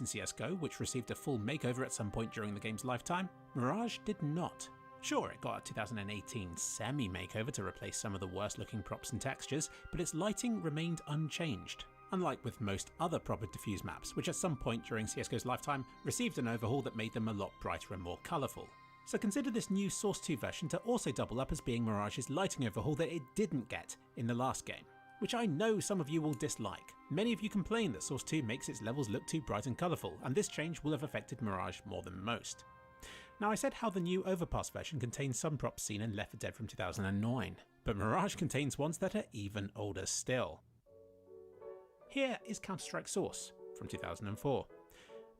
in CSGO, which received a full makeover at some point during the game's lifetime, Mirage did not. Sure, it got a 2018 semi-makeover to replace some of the worst looking props and textures, but its lighting remained unchanged. Unlike with most other proper diffuse maps, which at some point during CSGO's lifetime received an overhaul that made them a lot brighter and more colourful. So consider this new Source 2 version to also double up as being Mirage's lighting overhaul that it didn't get in the last game, which I know some of you will dislike. Many of you complain that Source 2 makes its levels look too bright and colourful, and this change will have affected Mirage more than most. Now I said how the new Overpass version contains some props seen in Left 4 Dead from 2009, but Mirage contains ones that are even older still. Here is Counter-Strike Source from 2004.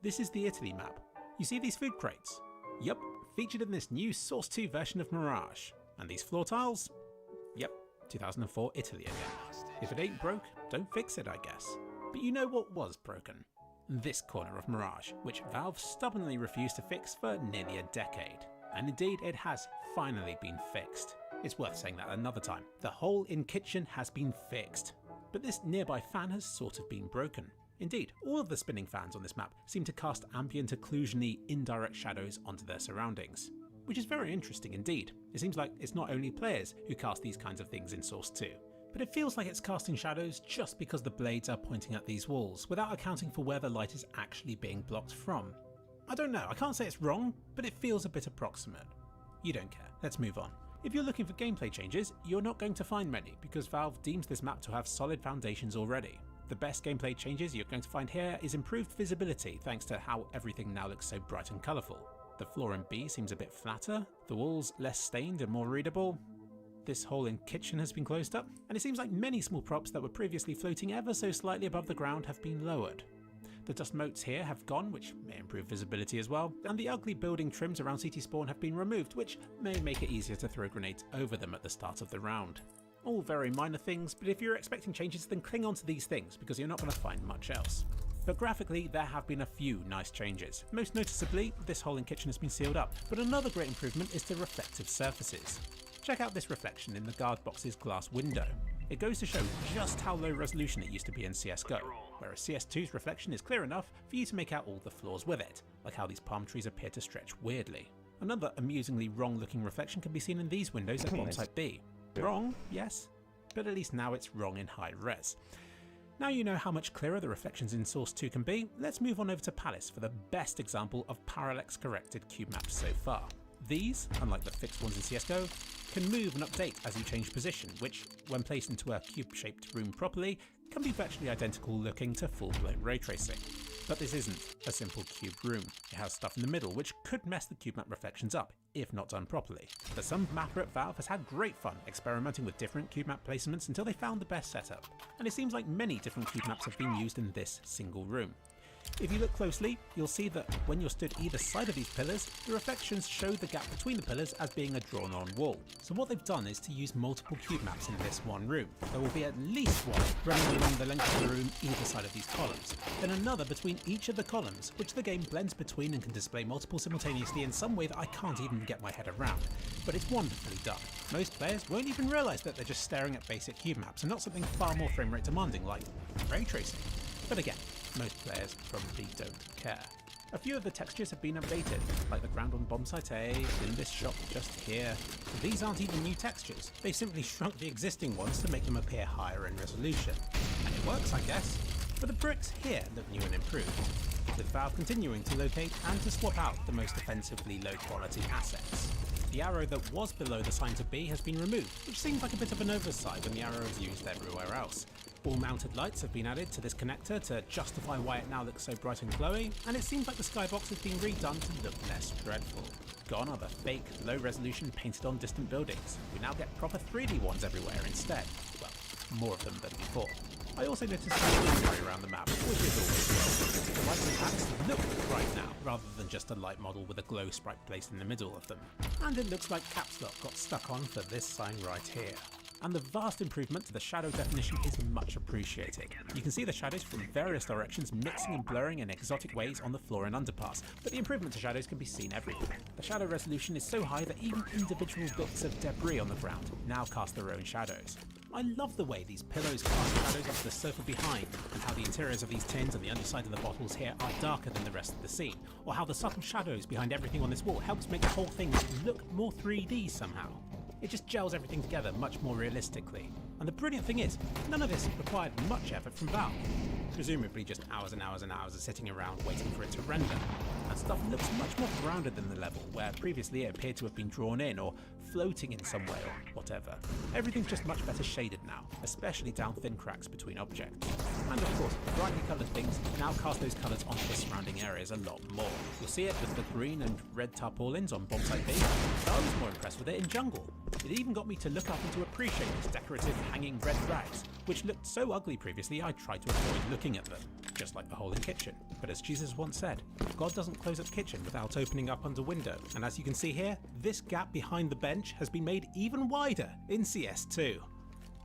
This is the Italy map. You see these food crates? Yup, featured in this new Source 2 version of Mirage. And these floor tiles? Yep, 2004 Italy again. If it ain't broke, don't fix it, I guess. But you know what was broken? This corner of Mirage, which Valve stubbornly refused to fix for nearly a decade. And indeed, it has finally been fixed. It's worth saying that another time. The hole in kitchen has been fixed. But this nearby fan has sort of been broken. Indeed, all of the spinning fans on this map seem to cast ambient occlusion-y indirect shadows onto their surroundings, which is very interesting indeed. It seems like it's not only players who cast these kinds of things in Source 2, but it feels like it's casting shadows just because the blades are pointing at these walls, without accounting for where the light is actually being blocked from. I don't know, I can't say it's wrong, but it feels a bit approximate. You don't care, let's move on. If you're looking for gameplay changes, you're not going to find many, because Valve deems this map to have solid foundations already. The best gameplay changes you're going to find here is improved visibility thanks to how everything now looks so bright and colourful. The floor in B seems a bit flatter, the walls less stained and more readable. This hole in kitchen has been closed up, and it seems like many small props that were previously floating ever so slightly above the ground have been lowered. The dust motes here have gone, which may improve visibility as well, and the ugly building trims around CT spawn have been removed, which may make it easier to throw grenades over them at the start of the round. All very minor things, but if you're expecting changes then cling on to these things because you're not going to find much else. But graphically there have been a few nice changes. Most noticeably, this hole in kitchen has been sealed up, but another great improvement is the reflective surfaces. Check out this reflection in the guard box's glass window. It goes to show just how low resolution it used to be in CSGO, whereas CS2's reflection is clear enough for you to make out all the flaws with it, like how these palm trees appear to stretch weirdly. Another amusingly wrong looking reflection can be seen in these windows at bomb site B. Wrong, yes, but at least now it's wrong in high res. Now you know how much clearer the reflections in Source 2 can be, let's move on over to Palace for the best example of parallax corrected cube maps so far. These, unlike the fixed ones in CSGO, can move and update as you change position, which, when placed into a cube-shaped room properly, can be virtually identical looking to full-blown ray tracing. But this isn't a simple cube room. It has stuff in the middle which could mess the cube map reflections up, if not done properly. But some mapper at Valve has had great fun experimenting with different cube map placements until they found the best setup, and it seems like many different cube maps have been used in this single room. If you look closely, you'll see that when you're stood either side of these pillars, the reflections show the gap between the pillars as being a drawn-on wall. So what they've done is to use multiple cube maps in this one room. There will be at least one running along the length of the room either side of these columns, then another between each of the columns, which the game blends between and can display multiple simultaneously in some way that I can't even get my head around. But it's wonderfully done. Most players won't even realise that they're just staring at basic cube maps and not something far more frame rate demanding like ray tracing. But again, most players probably don't care. A few of the textures have been updated, like the ground on bomb site A, in this shop just here. These aren't even new textures, they simply shrunk the existing ones to make them appear higher in resolution. And it works, I guess. But the bricks here look new and improved, with Valve continuing to locate and to swap out the most offensively low quality assets. The arrow that was below the sign to B has been removed, which seems like a bit of an oversight when the arrow is used everywhere else. All mounted lights have been added to this connector to justify why it now looks so bright and glowy, and it seems like the skybox has been redone to look less dreadful. Gone are the fake, low resolution painted on distant buildings. We now get proper 3D ones everywhere instead. Well, more of them than before. I also noticed some greenery around the map, which is always welcome. The lights and packs look bright now, rather than just a light model with a glow sprite placed in the middle of them. And it looks like Caps Lock got stuck on for this sign right here. And the vast improvement to the shadow definition is much appreciated. You can see the shadows from various directions mixing and blurring in exotic ways on the floor and underpass, but the improvement to shadows can be seen everywhere. The shadow resolution is so high that even individual bits of debris on the ground now cast their own shadows. I love the way these pillows cast shadows onto the sofa behind, and how the interiors of these tins and the underside of the bottles here are darker than the rest of the scene, or how the subtle shadows behind everything on this wall helps make the whole thing look more 3D somehow. It just gels everything together much more realistically. And the brilliant thing is, none of this required much effort from Valve. Presumably just hours and hours and hours of sitting around waiting for it to render. And stuff looks much more grounded than the level, where previously it appeared to have been drawn in or floating in some way or whatever. Everything's just much better shaded now, especially down thin cracks between objects. And of course, brightly coloured things now cast those colours onto the surrounding areas a lot more. You'll see it with the green and red tarpaulins on Bombsite B, but I was more impressed with it in Jungle. It even got me to look up and to appreciate these decorative hanging red rags, which looked so ugly previously I tried to avoid looking at them, just like the hole in Kitchen. But as Jesus once said, God doesn't close up Kitchen without opening up under window, and as you can see here, this gap behind the bench has been made even wider in CS2.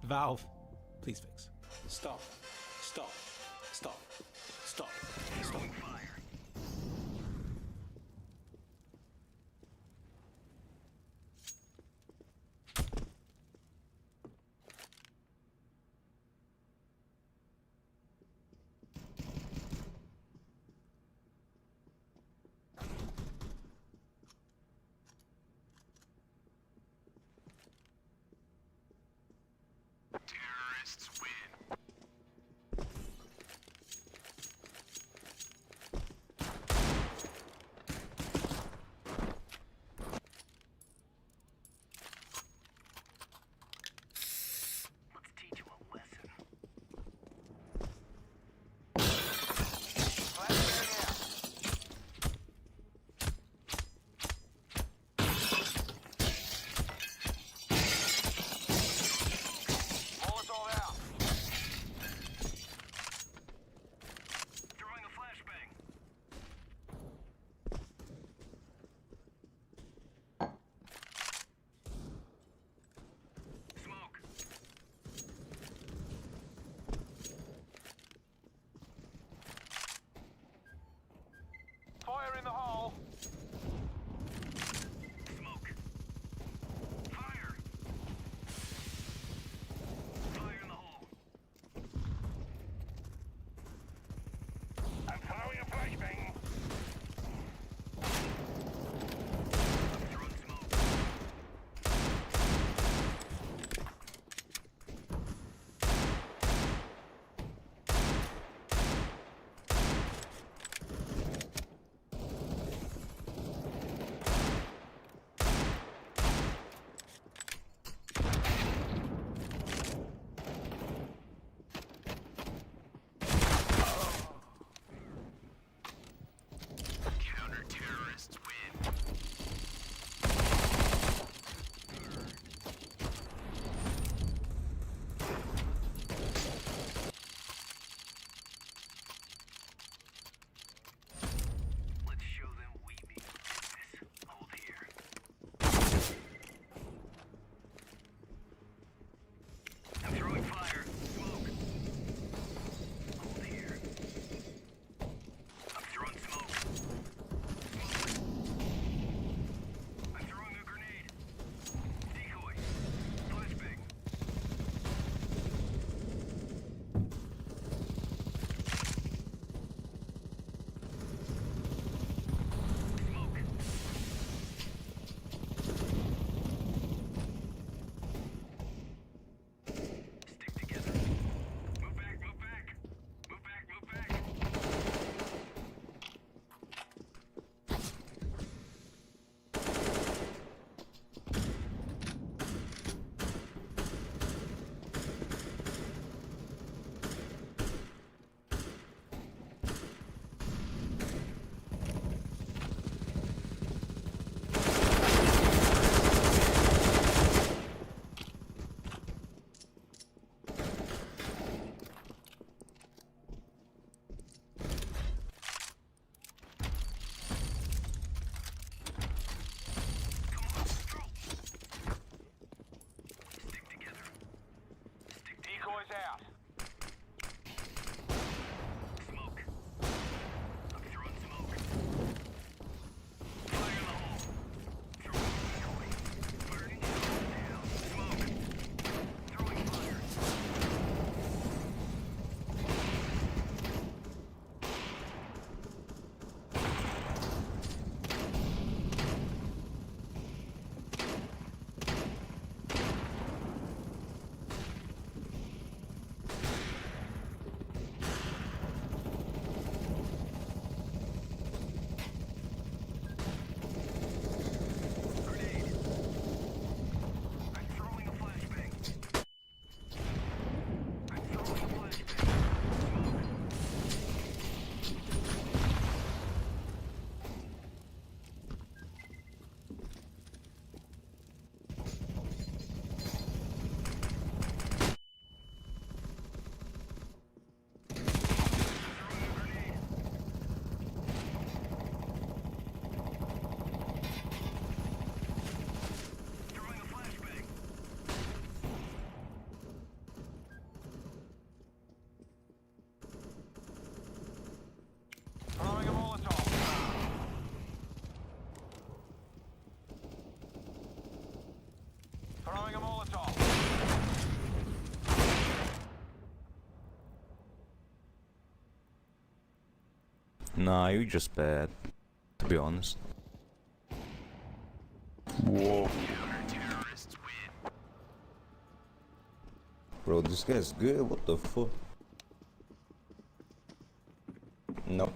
Valve, please fix. Stop. Stop. Stop. Stop. Stop. Terrorists win. Nah, you're just bad. To be honest. Whoa. Bro, this guy's good. What the fuck? Nope.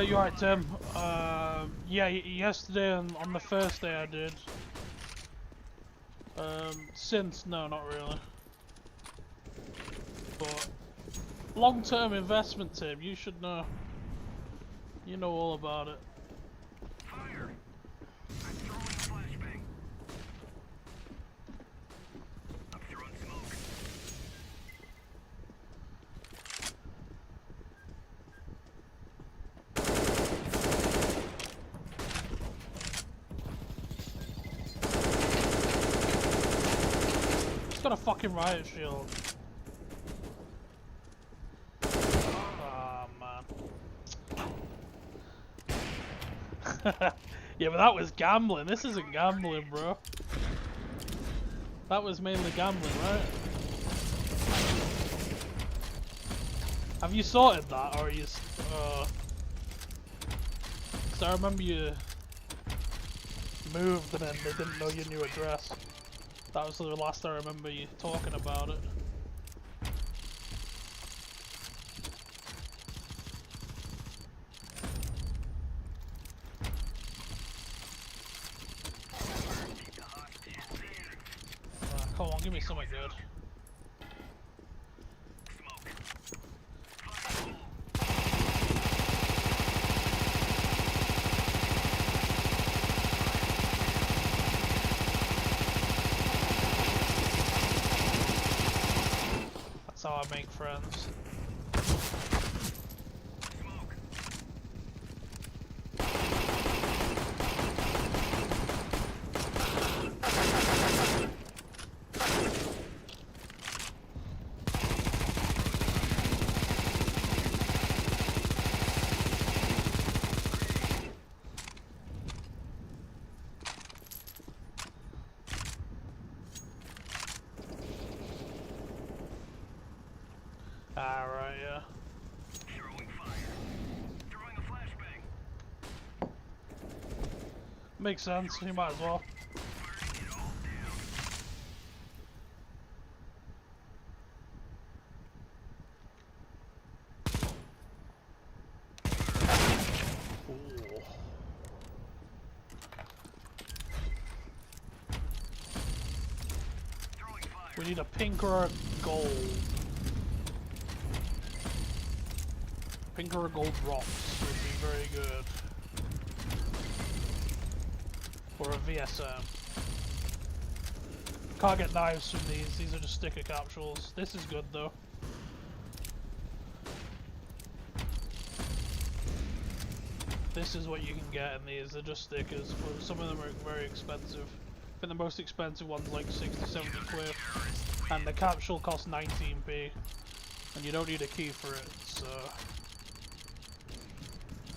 You alright, Tim? Yeah, yesterday on the first day I did. Since, no, not really. But, long-term investment, Tim, you should know. You know all about it. Fire! I'm throwing a flashbang. I'm throwing smoke. It's got a fucking riot shield. Ah, man. Yeah, but that was gambling. This isn't gambling, bro. That was mainly gambling, right? Have you sorted that, or are you... Cause I remember you moved and then they didn't know your new address. That was the last I remember you talking about it. Come on, give me something good. That's how I make friends. Ah, right, yeah. Throwing fire. Throwing a flashbang. Makes sense, you might as well. Burning it all down. Ooh. Throwing fire. We need a pink or a gold. Pink or a gold rocks would be very good. Or a VSM. Can't get knives from these are just sticker capsules. This is good though. This is what you can get in these, they're just stickers, but some of them are very expensive. I think the most expensive one's like 60, 70 quid. And the capsule costs 19p. And you don't need a key for it, so...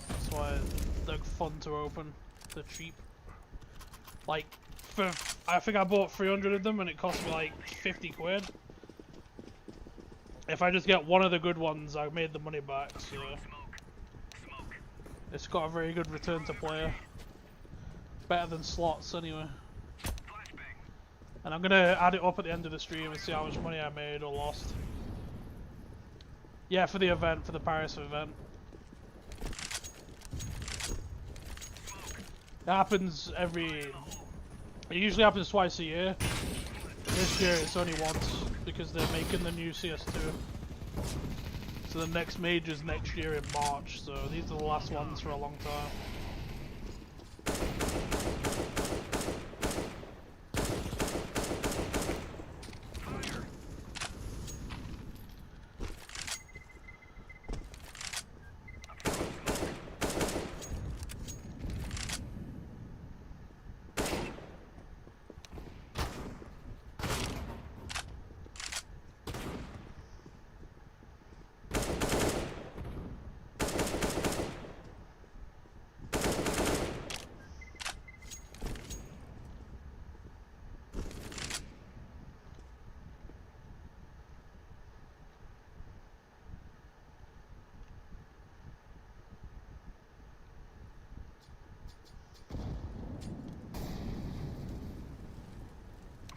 That's why they're fun to open. They're cheap. Like, I think I bought 300 of them and it cost me like 50 quid. If I just get one of the good ones, I made the money back, so... Smoke. It's got a very good return to player. Better than slots anyway. Flashbang. And I'm gonna add it up at the end of the stream and see how much money I made or lost. Yeah, for the event, for the Paris event. It happens it usually happens twice a year. This year it's only once because they're making the new CS2. So the next major's next year in March, so these are the last ones for a long time.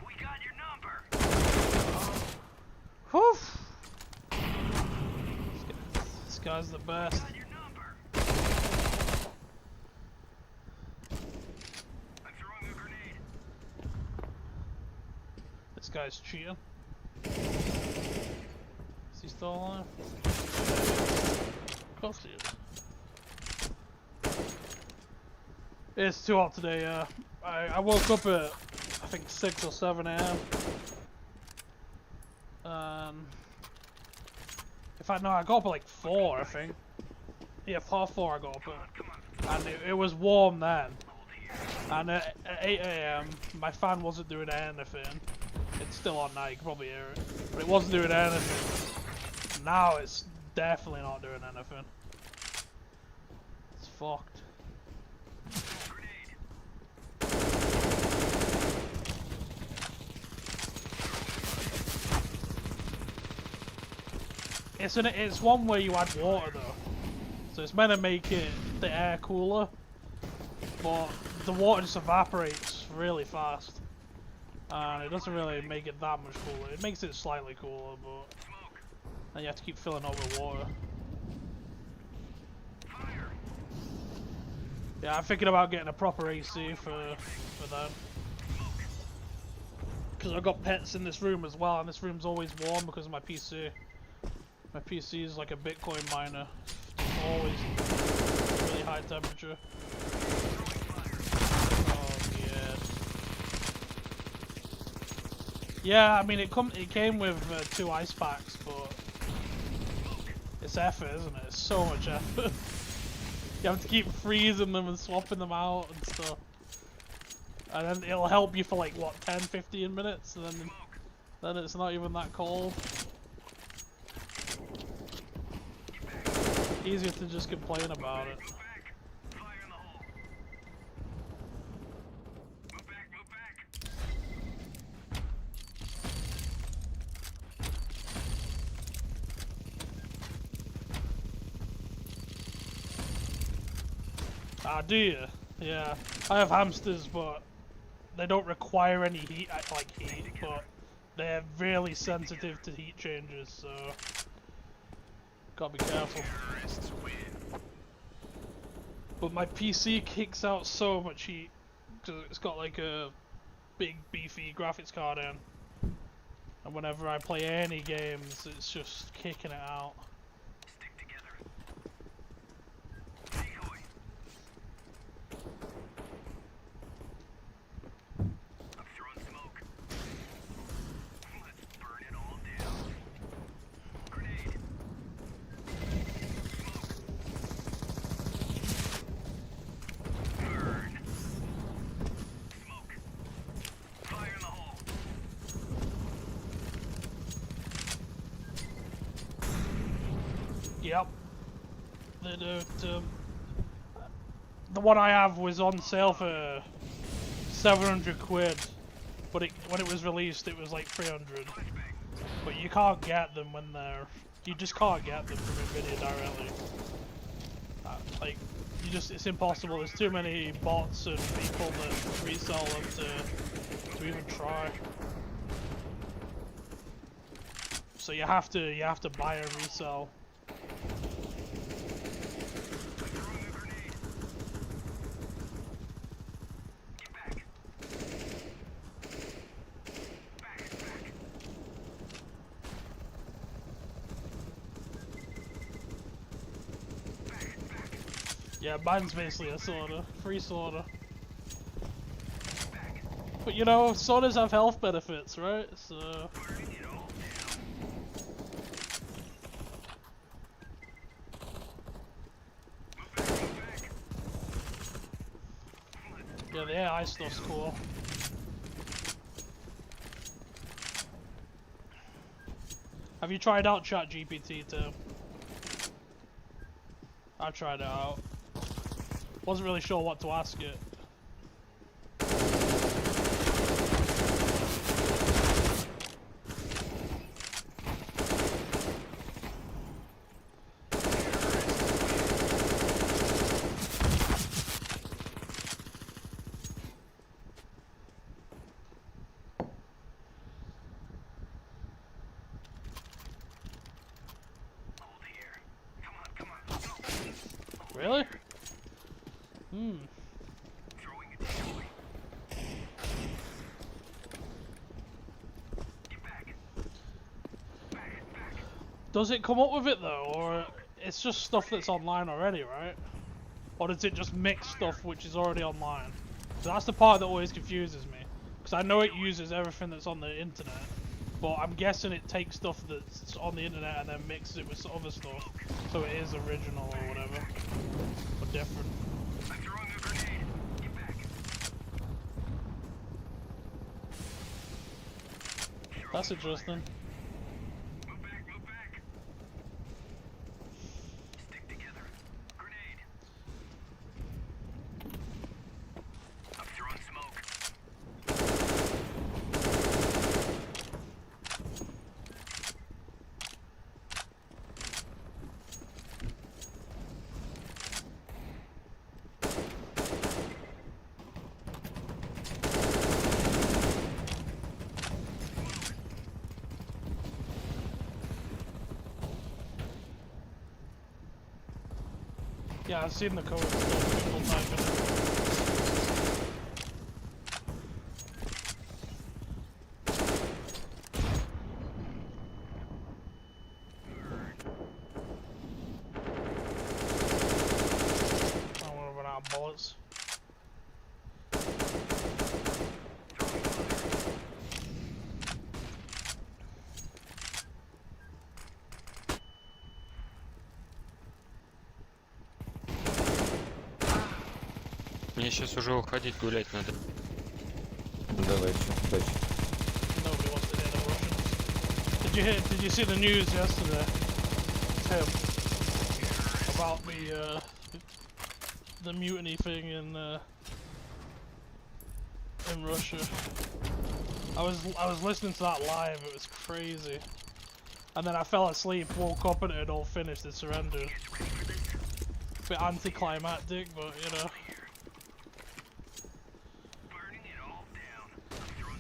We got your number. Whew! This guy's the best. Got your number. I'm throwing a grenade. This guy's cheating. Is he still alive? Of course he is. It's too hot today, yeah. I woke up at, I think 6 or 7 AM. In fact, no, I got up at like 4, I think. Yeah, 4 I got up at. And it was warm then. And at 8 AM, my fan wasn't doing anything. It's still on now, you can probably hear it. But it wasn't doing anything. Now it's definitely not doing anything. It's fucked. Grenade. It's one where you add water though. So it's meant to make the air cooler. But the water just evaporates really fast. And it doesn't really make it that much cooler. It makes it slightly cooler, but then you have to keep filling up with water. Fire. Yeah, I'm thinking about getting a proper AC for that. Because I've got pets in this room as well, and this room's always warm because of my PC. My PC is like a Bitcoin miner. It's always really high temperature. Oh yeah. Yeah, I mean it came with 2 ice packs, but it's effort, isn't it? It's so much effort. You have to keep freezing them and swapping them out and stuff. And then it'll help you for like what, 10-15 minutes, and then it's not even that cold. Easier to just complain about it. Move back. Fire in the hole. Move back, move back. Ah, do you? Yeah. I have hamsters, but they don't require any heat, but they're really sensitive to heat changes, so gotta be careful. But my PC kicks out so much heat because it's got like a big beefy graphics card in, and whenever I play any games, it's just kicking it out. Stick together. Decoy. I'm throwing smoke. Let's burn it all down. Grenade. Burn. Smoke. Fire in the hole. Yep. They don't. The one I have was on sale for 700 quid, but when it was released, it was like 300. But you can't get them when they're. You just can't get them from Nvidia directly. Like, it's impossible. There's too many bots and people that resell them to even try. So you have to buy a resell. Throwing a grenade. Get back. Back. Yeah, mine's basically a soda. Free soda. But you know, sodas have health benefits, right? So... Burning it all down. Move back. yeah, the AI stuff's cool. Have you tried out ChatGPT too? I tried it out. Wasn't really sure what to ask it. Hold here. Come on. Really? Throwing a decoy. Get back. Back. Does it come up with it though, or it's just stuff that's online already, right? Or does it just mix stuff which is already online? So that's the part that always confuses me. Because I know it uses everything that's on the internet, but I'm guessing it takes stuff that's on the internet and then mixes it with other stuff, so it is original or whatever, or different. I'm throwing a grenade. Get back. That's interesting. Move back. Stick together. Grenade. I'm throwing smoke. Yeah, I've seen the code stuff, people typing it. I don't want to run out of bullets. Мне сейчас уже уходить гулять надо. Давайте, удачи. Nobody wants to hear the Russians. Did you see the news yesterday, Tim, about the mutiny thing in Russia? I was listening to that live. It was crazy. And then I fell asleep, woke up, and it had all finished. It surrendered. bit anticlimactic, but you know. Burning it all down.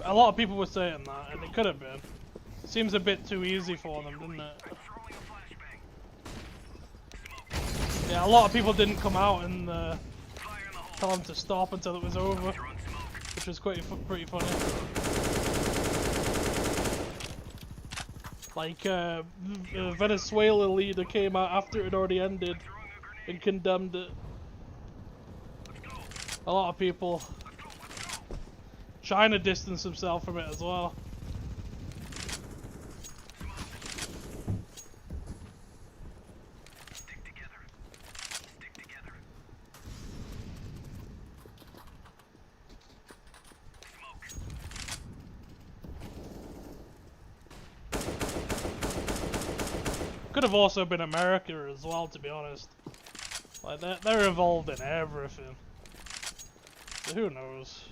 A lot of people were saying that, and it could have been. Seems a bit too easy for them, doesn't it? Throwing a flashbang. Yeah, a lot of people didn't come out and Fire in the hole. tell them to stop until it was over, Throwing smoke. which was pretty funny. Like, the Venezuela leader came out after it had already ended and condemned it. A lot of people. China distanced himself from it as well. Stick together. Stick together. Smoke. Could have also been America as well, to be honest. Like, they're involved in everything. So who knows?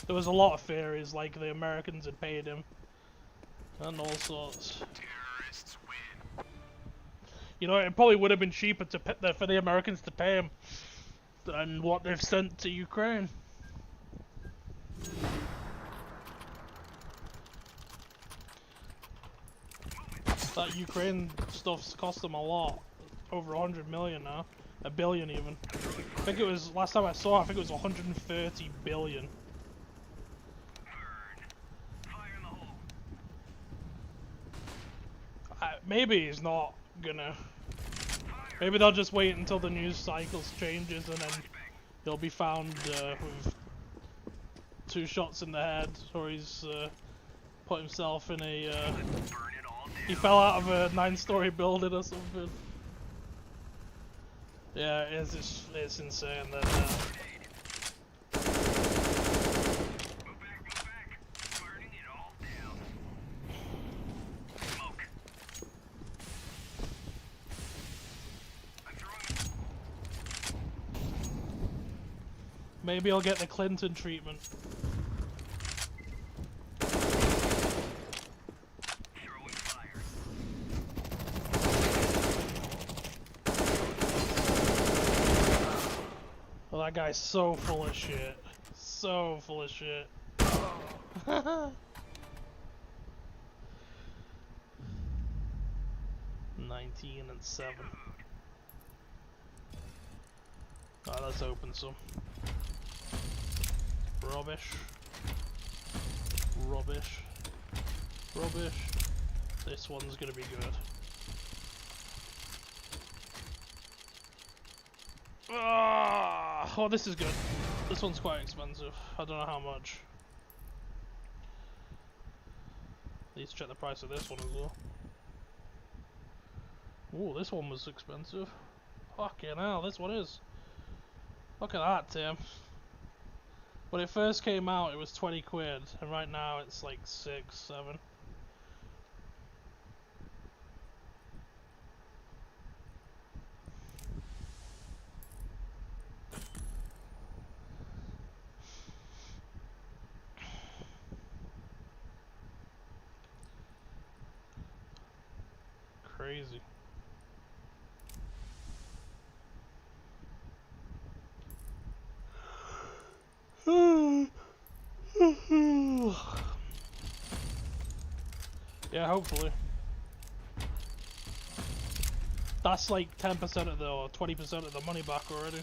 There was a lot of theories, like the Americans had paid him, and all sorts. Terrorists win. You know, it probably would have been cheaper to for the Americans to pay him than what they've sent to Ukraine. That Ukraine stuff's cost them a lot, over 100 million now, a billion even. I think it was last time I saw. I think it was 130 billion. Fire in the hole. Maybe he's not gonna. Maybe they'll just wait until the news cycles changes and then he'll be found with 2 shots in the head, or he's put himself in a. Burn it all down. He fell out of a 9-story building or something. Yeah, it's insane that. Move back. Burning it all down. Smoke. I'm throwing. Maybe I'll get the Clinton treatment. Throwing fire. Well, that guy's so full of shit. So full of shit. 19 and 7. Alright, let's open some. Rubbish. Rubbish. Rubbish. This one's gonna be good. Ah, oh, this is good. This one's quite expensive. I don't know how much. Let's check the price of this one as well. Ooh, this one was expensive. Fucking hell, this one is. Look at that, Tim. When it first came out, it was 20 quid, and right now it's like 6, 7. Crazy. Yeah, hopefully. That's like 10% of the, or 20% of the money back already.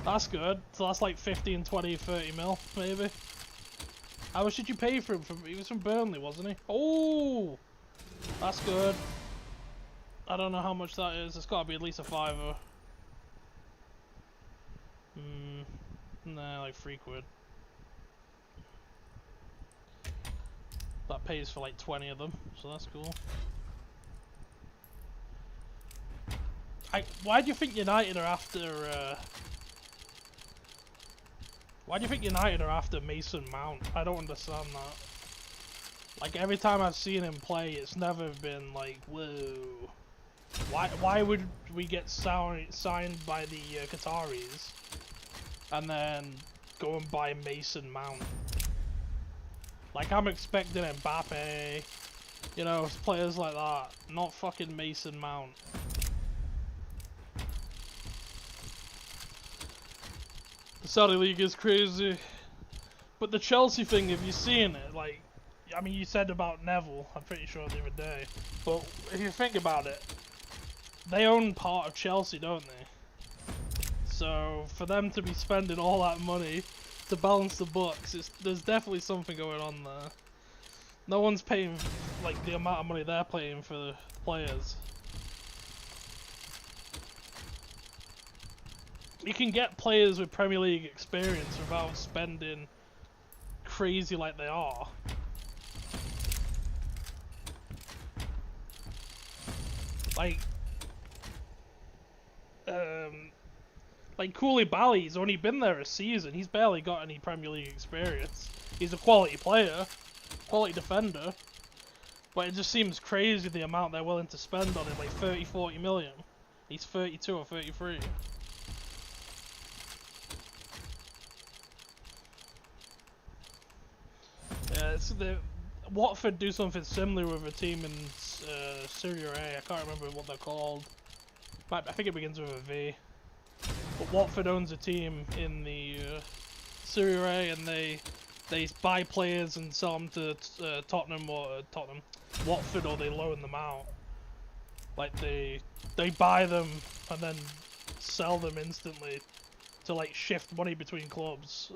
That's good. So that's like 15, 20, 30 mil, maybe. How much did you pay for him? He was from Burnley, wasn't he? Oh! That's good. I don't know how much that is. It's got to be at least a £5. Nah, like 3 quid. That pays for like 20 of them, so that's cool. Why do you think United are after? Why do you think United are after Mason Mount? I don't understand that. Like every time I've seen him play, it's never been like, whoa. Why would we get signed by the Qataris, and then go and buy Mason Mount. Like, I'm expecting Mbappe, you know, players like that, not fucking Mason Mount. The Saudi League is crazy. But the Chelsea thing, have you seen it? Like, I mean, you said about Neville, I'm pretty sure the other day. But if you think about it, they own part of Chelsea, don't they? So, for them to be spending all that money to balance the books, there's definitely something going on there. No one's paying, like, the amount of money they're paying for the players. You can get players with Premier League experience without spending crazy like they are. Like Koulibaly's only been there a season. He's barely got any Premier League experience. He's a quality player, quality defender, but it just seems crazy the amount they're willing to spend on him, like 30, 40 million. He's 32 or 33. Yeah, Watford do something similar with a team in Serie A. I can't remember what they're called. I think it begins with a V. But Watford owns a team in the Serie A, and they buy players and sell them to Watford, or they loan them out. Like they buy them and then sell them instantly to like shift money between clubs.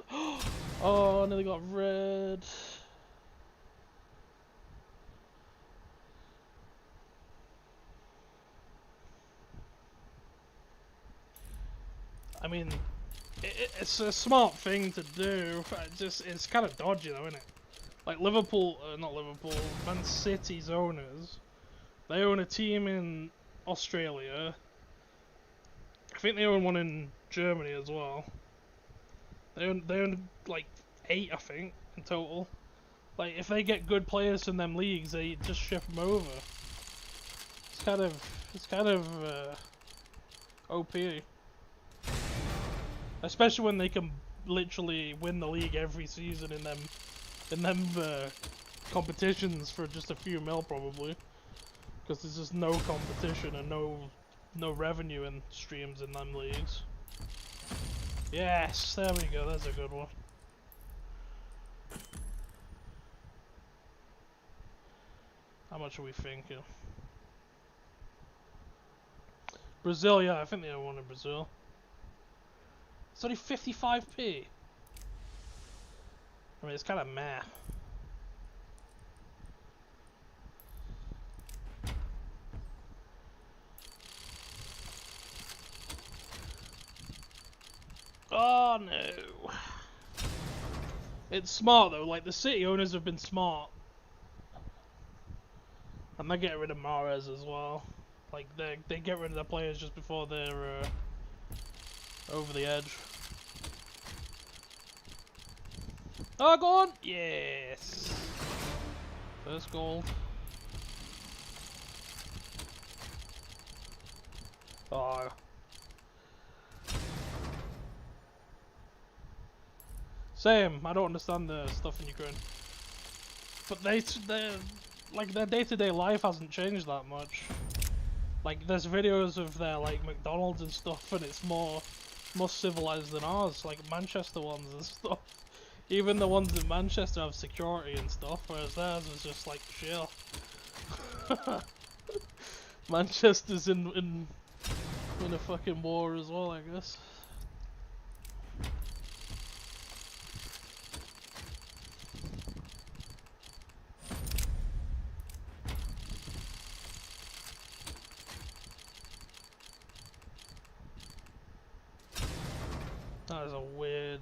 Oh, I nearly got red. I mean, it's a smart thing to do. It's kind of dodgy though, isn't it? Like not Liverpool, Man City's owners, they own a team in Australia. I think they own one in Germany as well. They own like 8, I think, in total. Like, if they get good players from them leagues, they just shift them over. It's kind of OP. Especially when they can literally win the league every season in them competitions for just a few mil probably, because there's just no competition and no revenue in streams in them leagues. Yes, there we go. That's a good one. How much are we thinking? Brazil, yeah, I think they own one in Brazil. It's only 55p. I mean, it's kind of meh. Oh no. It's smart though, like the City owners have been smart. And they get rid of Mahrez as well. Like they get rid of their players just before they're over the edge. Oh, go on! Yes! First goal. Oh. Same, I don't understand the stuff in Ukraine. But their day-to-day life hasn't changed that much. Like, there's videos of their, like, McDonald's and stuff, and it's more civilized than ours, like Manchester ones and stuff. Even the ones in Manchester have security and stuff, whereas theirs is just like chill. Manchester's in a fucking war as well, I guess. That is a weird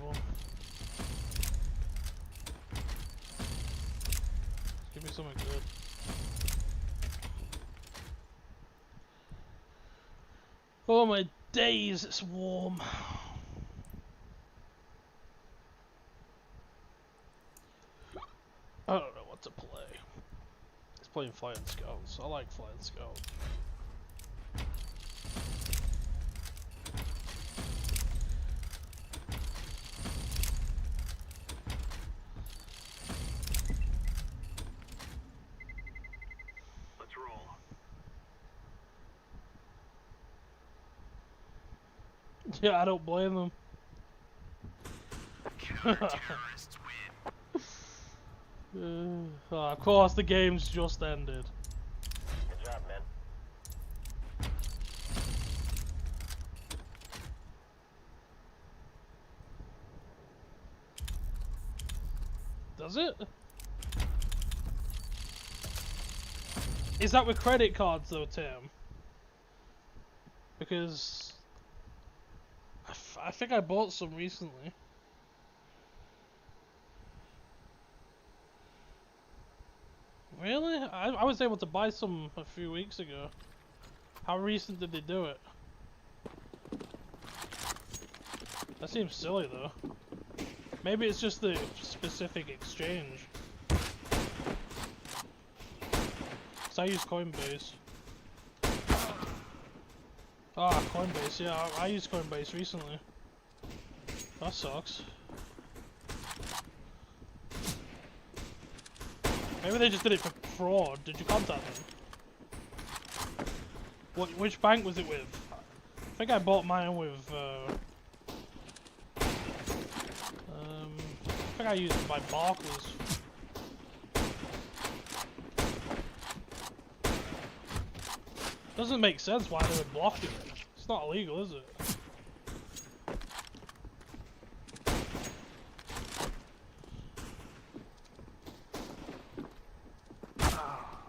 one. Give me something good. Oh my days, it's warm. I don't know what to play. It's playing Flying Scouts. I like Flying Scouts. Yeah, I don't blame them. Of course, the game's just ended. Good job, man. Does it? Is that with credit cards though, Tim? Because I think I bought some recently. Really? I was able to buy some a few weeks ago. How recent did they do it? That seems silly though. Maybe it's just the specific exchange. So I use Coinbase. Ah, Coinbase, yeah, I used Coinbase recently. That sucks. Maybe they just did it for fraud. Did you contact them? Which bank was it with? I think I bought mine with, I think I used it by Barclays. Doesn't make sense why they would block it. It's not illegal, is it?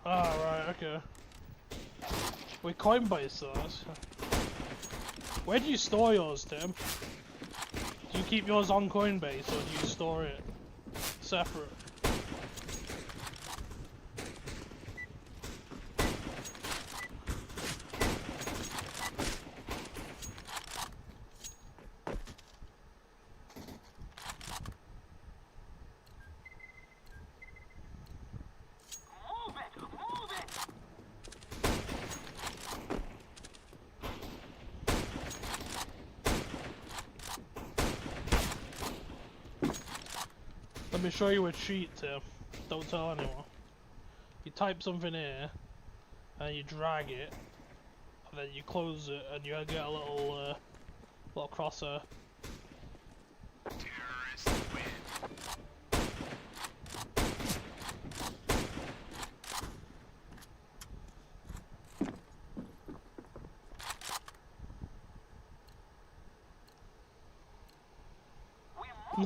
Ah, right, okay. With Coinbase though. Where do you store yours, Tim? Do you keep yours on Coinbase or do you store it separate? Let me show you a cheat, Tim. Don't tell anyone. You type something here, and you drag it, and then you close it, and you get a little, little crosshair. Terrorists win.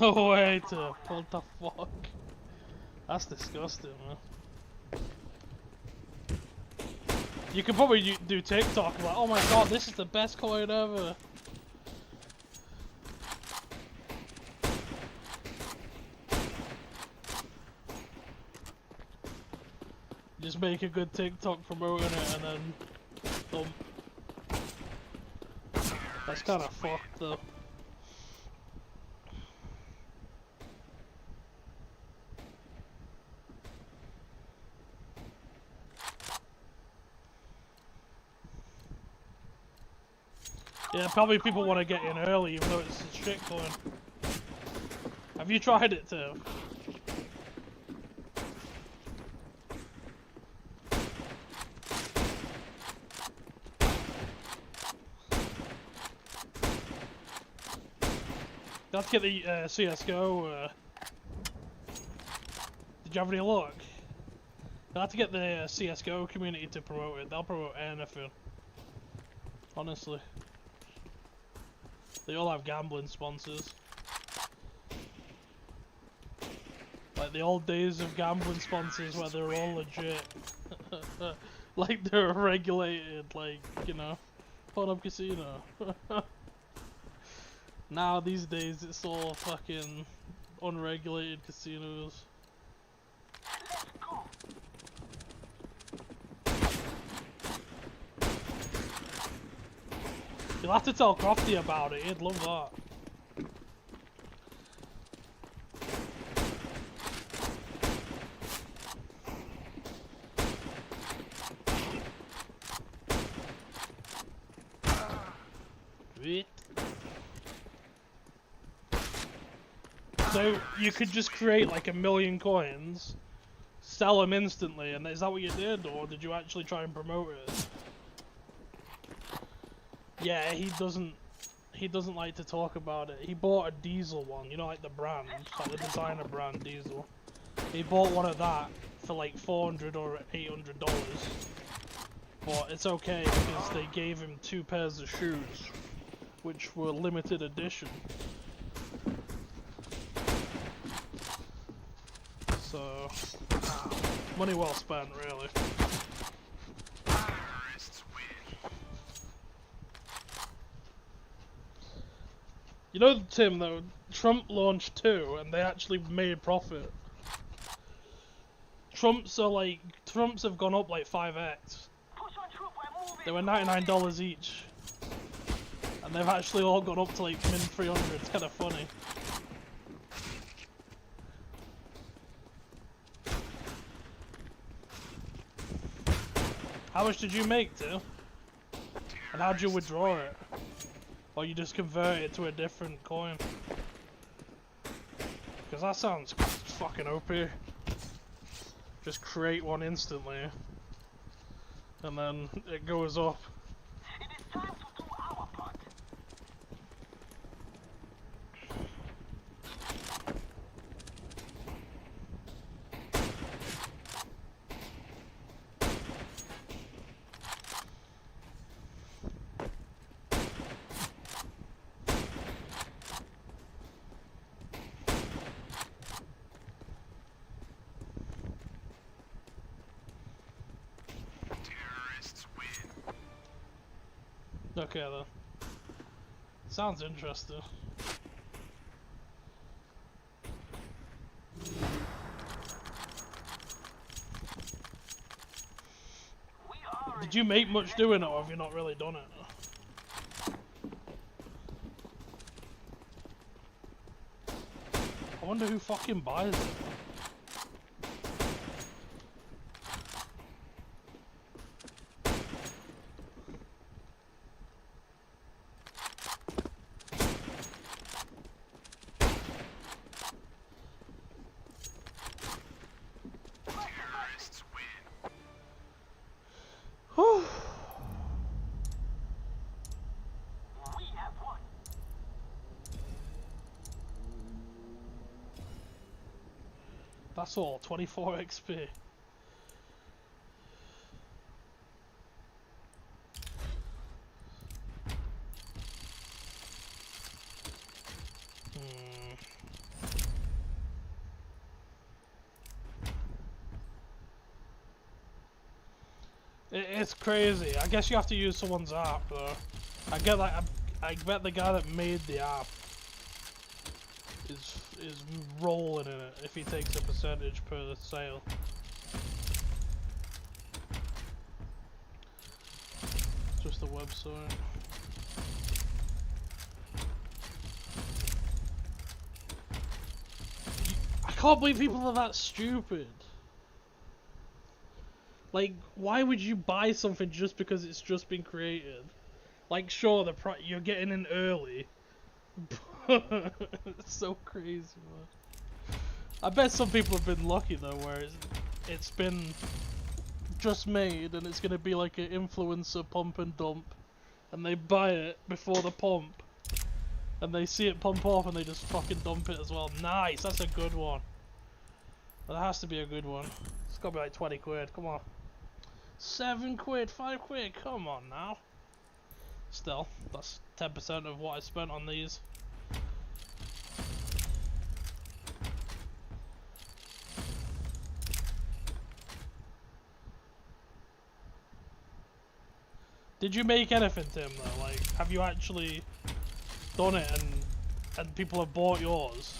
No way, Tim. What the fuck? That's disgusting, man. You could probably do TikTok like, oh my god, this is the best coin ever. Just make a good TikTok promoting it and then dump. That's kind of fucked though. Yeah, probably people want to get in early even though it's a shit coin. Have you tried it too? You have to get the Csgo. Did you have any luck? You have to get the Csgo community to promote it. They'll promote anything. Honestly. They all have gambling sponsors. Like the old days of gambling sponsors where they're all legit. Like they're regulated, like, you know, Pornhub Casino. Now these days it's all fucking unregulated casinos. You'll have to tell Crofty about it, he'd love that. Sweet. So you could just create like 1,000,000 coins, sell them instantly, and is that what you did, or did you actually try and promote it? Yeah, he he doesn't like to talk about it. He bought a diesel one, you know, like the brand, like the designer brand diesel. He bought one of that for like $400 or $800, but it's okay because they gave him 2 pairs of shoes, which were limited edition. So, money well spent, really. You know, Tim, though, Trump launched 2 and they actually made profit. Trumps have gone up like 5x. They were $99 each. And they've actually all gone up to like min 300, it's kind of funny. How much did you make, Tim? And how'd you withdraw it? Or you just convert it to a different coin? Because that sounds fucking OP. Just create one instantly. And then it goes up. It is time to do our part. Okay then. Sounds interesting. Did you make much doing it, or have you not really done it? I wonder who fucking buys it. We have won. That's all, 24 XP. It's crazy. I guess you have to use someone's app though. I get like I bet the guy that made the app is rolling in it if he takes a percentage per sale. Just the website. I can't believe people are that stupid. Like, why would you buy something just because it's just been created? Like, sure, you're getting in early. It's so crazy, man. I bet some people have been lucky though, where it's been just made and it's gonna be like an influencer pump and dump, and they buy it before the pump, and they see it pump off and they just fucking dump it as well. Nice, that's a good one. That has to be a good one. It's gotta be like 20 quid, come on. 7 quid, 5 quid, come on now. Still, that's 10% of what I spent on these. Did you make anything, Tim, though? Like, have you actually done it and people have bought yours?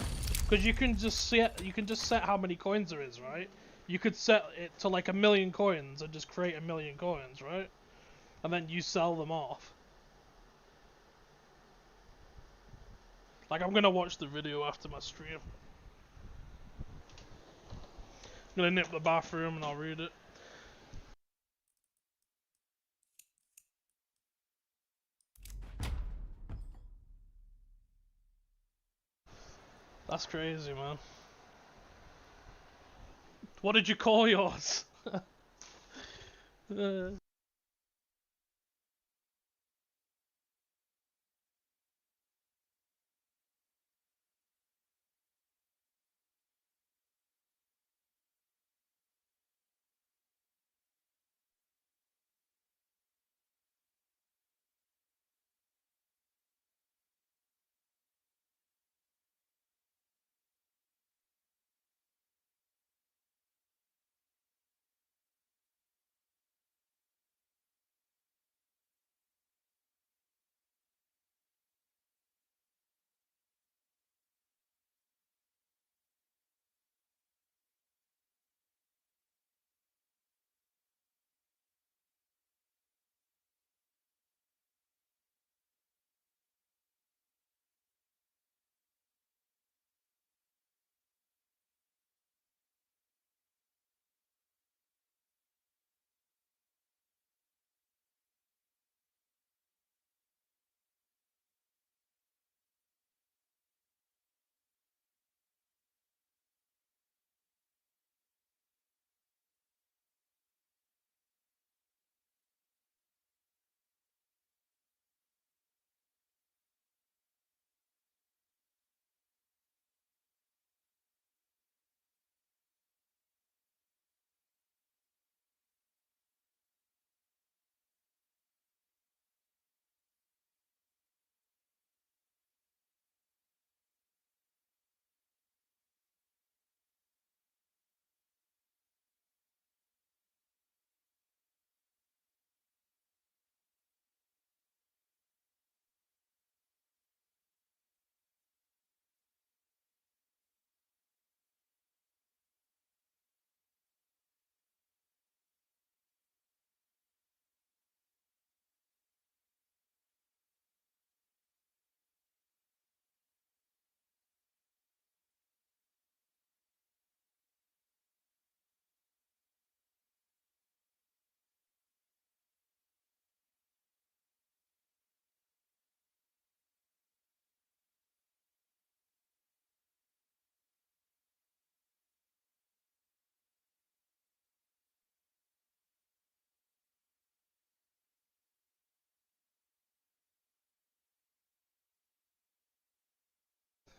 Because you can just set how many coins there is, right? You could set it to like 1,000,000 coins and just create 1,000,000 coins, right? And then you sell them off. Like, I'm gonna watch the video after my stream. I'm gonna nip the bathroom and I'll read it. That's crazy, man. What did you call yours?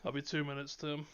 That'll be 2 minutes, Tim.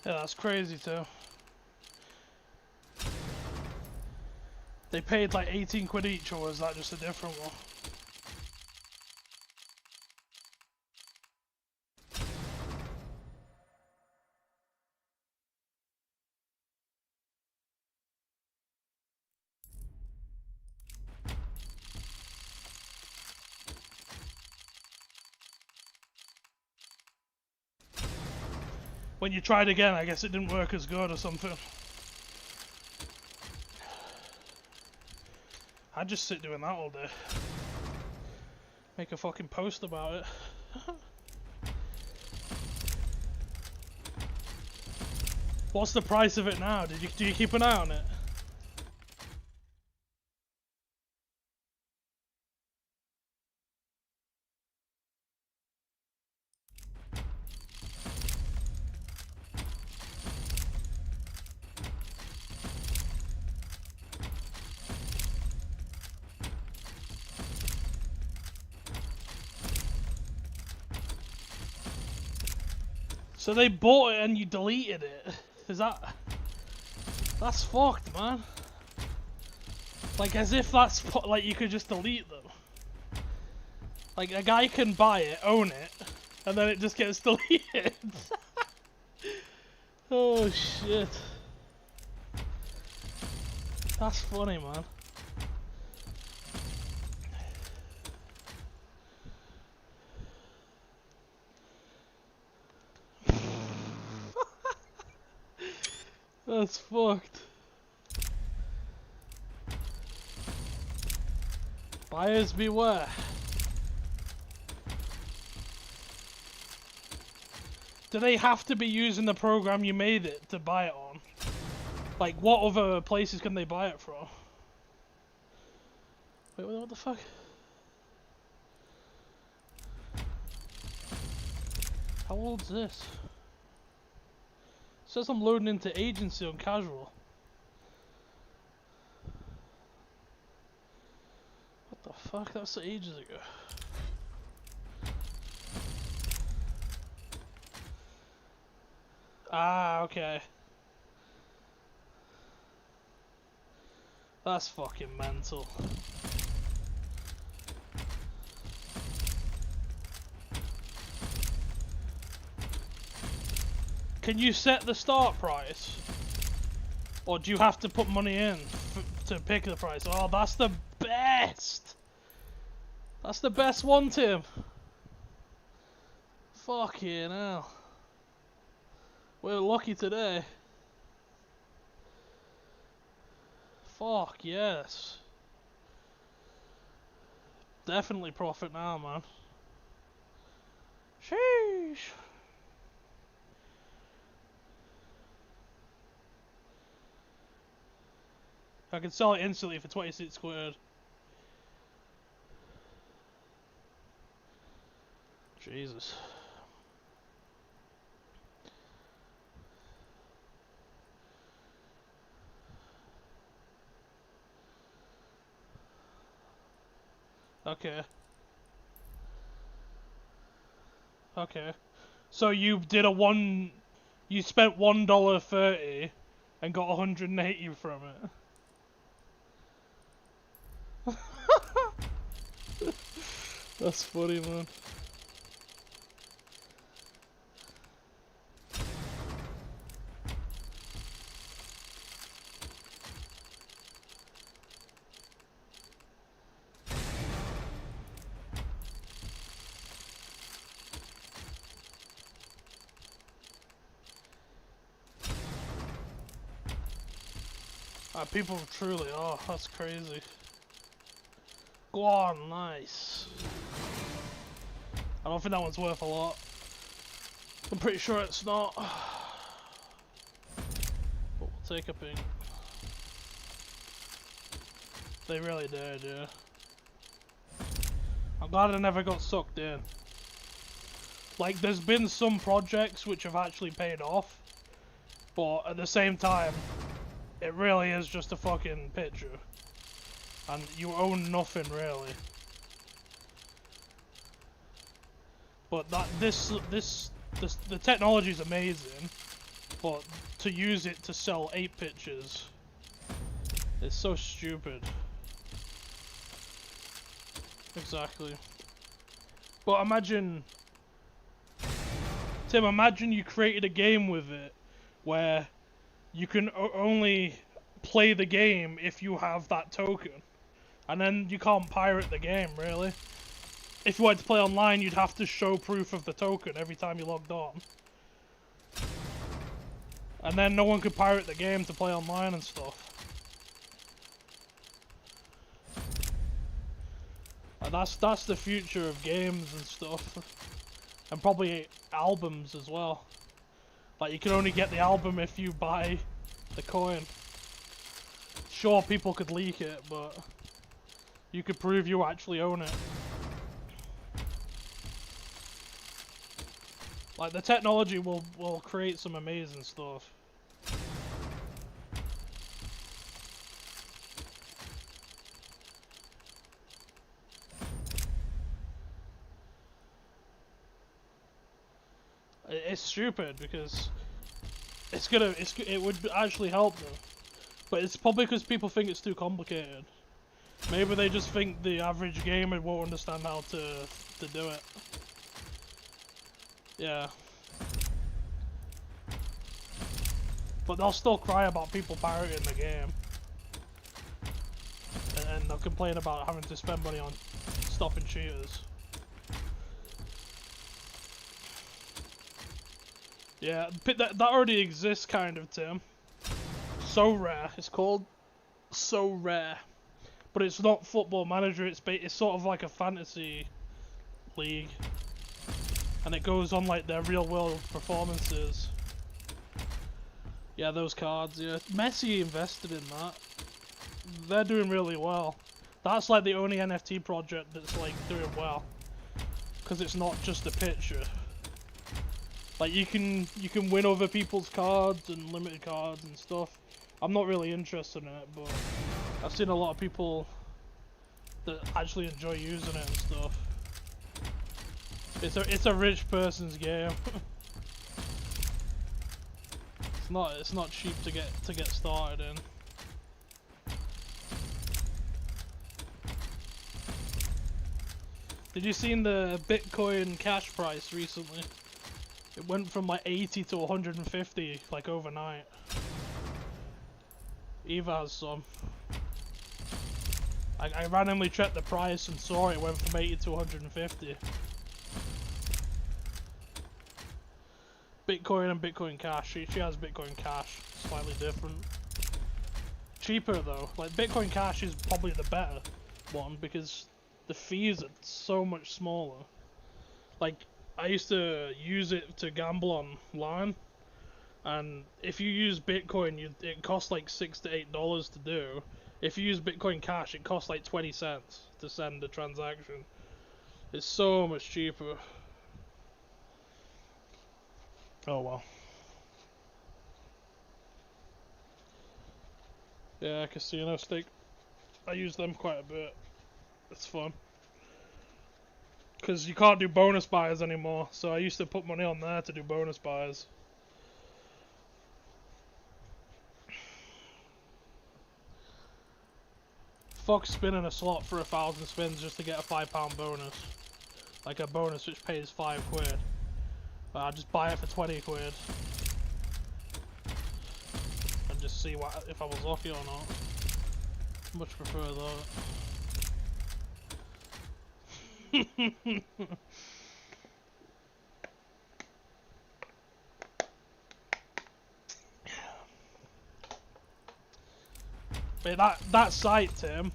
Yeah, that's crazy too. They paid like 18 quid each, or is that just a different one? When you tried again, I guess it didn't work as good or something. I'd just sit doing that all day. Make a fucking post about it. What's the price of it now? Do you keep an eye on it? So they bought it and you deleted it. Is that... That's fucked, man. Like, as if that's... Like, you could just delete them. Like, a guy can buy it, own it, and then it just gets deleted. Oh, shit. That's funny, man. That's fucked. Buyers beware. Do they have to be using the program you made it to buy it on? Like, what other places can they buy it from? Wait, what the fuck? How old's this? It says I'm loading into agency on casual. What the fuck? That was ages ago. Ah, okay. That's fucking mental. Can you set the start price? Or do you have to put money in to pick the price? Oh, that's the best! That's the best one, Tim. Fucking hell. We're lucky today. Fuck yes. Definitely profit now, man. Sheesh. I can sell it instantly for 26 quid. Jesus. Okay. Okay. So you did a you spent $1.30 and got 180 from it. That's funny, man. People truly are. That's crazy. Go on, nice. I don't think that one's worth a lot. I'm pretty sure it's not. But we'll take a ping. They really did, yeah. I'm glad I never got sucked in. Like, there's been some projects which have actually paid off, but at the same time, it really is just a fucking picture. And you own nothing, really. But the technology is amazing, but to use it to sell 8 pictures is so stupid. Exactly. But imagine... Tim, imagine you created a game with it where you can only play the game if you have that token. And then you can't pirate the game, really. If you wanted to play online, you'd have to show proof of the token every time you logged on. And then no one could pirate the game to play online and stuff. And that's the future of games and stuff. And probably albums as well. Like, you can only get the album if you buy the coin. Sure, people could leak it, but you could prove you actually own it. Like, the technology will create some amazing stuff. It's stupid because it would actually help them, but it's probably because people think it's too complicated. Maybe they just think the average gamer won't understand how to do it. Yeah. But they'll still cry about people pirating the game, and they'll complain about having to spend money on stopping cheaters. Yeah, that already exists, kind of, Tim. So Rare, it's called So Rare, but it's not Football Manager. It's sort of like a fantasy league, and it goes on like their real world performances. Yeah, those cards. Yeah, Messi invested in that. They're doing really well. That's like the only NFT project that's like doing well, because it's not just a picture. Like, you can win over people's cards and limited cards and stuff. I'm not really interested in it, but I've seen a lot of people that actually enjoy using it and stuff. It's a rich person's game. It's not cheap to get started in. Did you see the Bitcoin cash price recently? It went from like 80 to 150 like overnight. Eva has some. I randomly checked the price and saw it went from 80 to 150. Bitcoin and Bitcoin Cash. She has Bitcoin Cash. Slightly different. Cheaper though. Like, Bitcoin Cash is probably the better one because the fees are so much smaller. Like, I used to use it to gamble online, and if you use Bitcoin, it costs like $6 to $8 to do. If you use Bitcoin Cash, it costs like 20 cents to send a transaction. It's so much cheaper. Oh well. Yeah, casino stake. I use them quite a bit. It's fun. Because you can't do bonus buys anymore, so I used to put money on there to do bonus buys. Fuck spinning a slot for 1,000 spins just to get a £5 bonus. Like a bonus which pays £5. I'll just buy it for 20 quid. And just see if I was lucky or not. Much prefer that. But that site, Tim,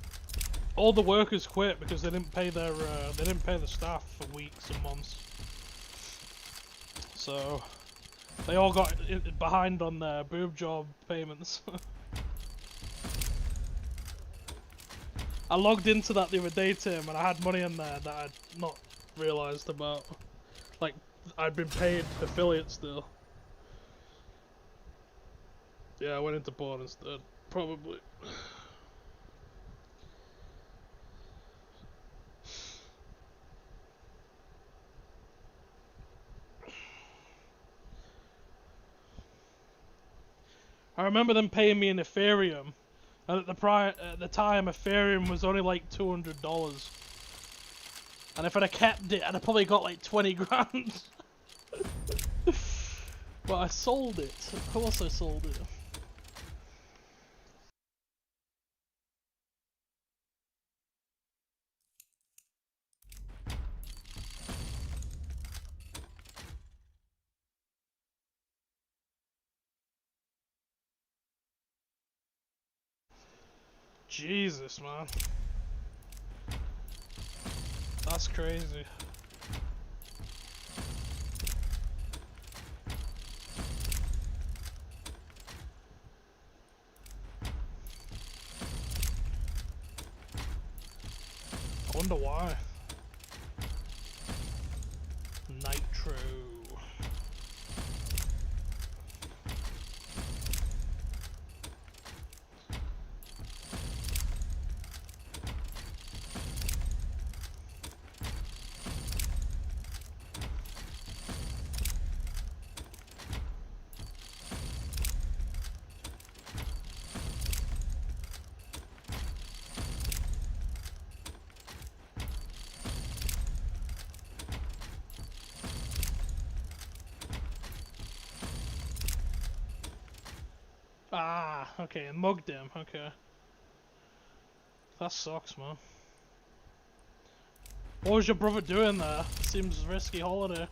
all the workers quit because they didn't pay the staff for weeks and months. So they all got behind on their boob job payments. I logged into that the other day, Tim, and I had money in there that I'd not realised about. Like, I'd been paid affiliate still. Yeah, I went into porn instead. Probably. I remember them paying me in Ethereum, and at the time Ethereum was only like $200. And if I'd have kept it, I'd have probably got like 20 grand. But I sold it. Of course I sold it. Jesus, man. That's crazy. I wonder why. Nitro. Ah, okay, mugged him, okay. That sucks, man. What was your brother doing there? Seems risky holiday.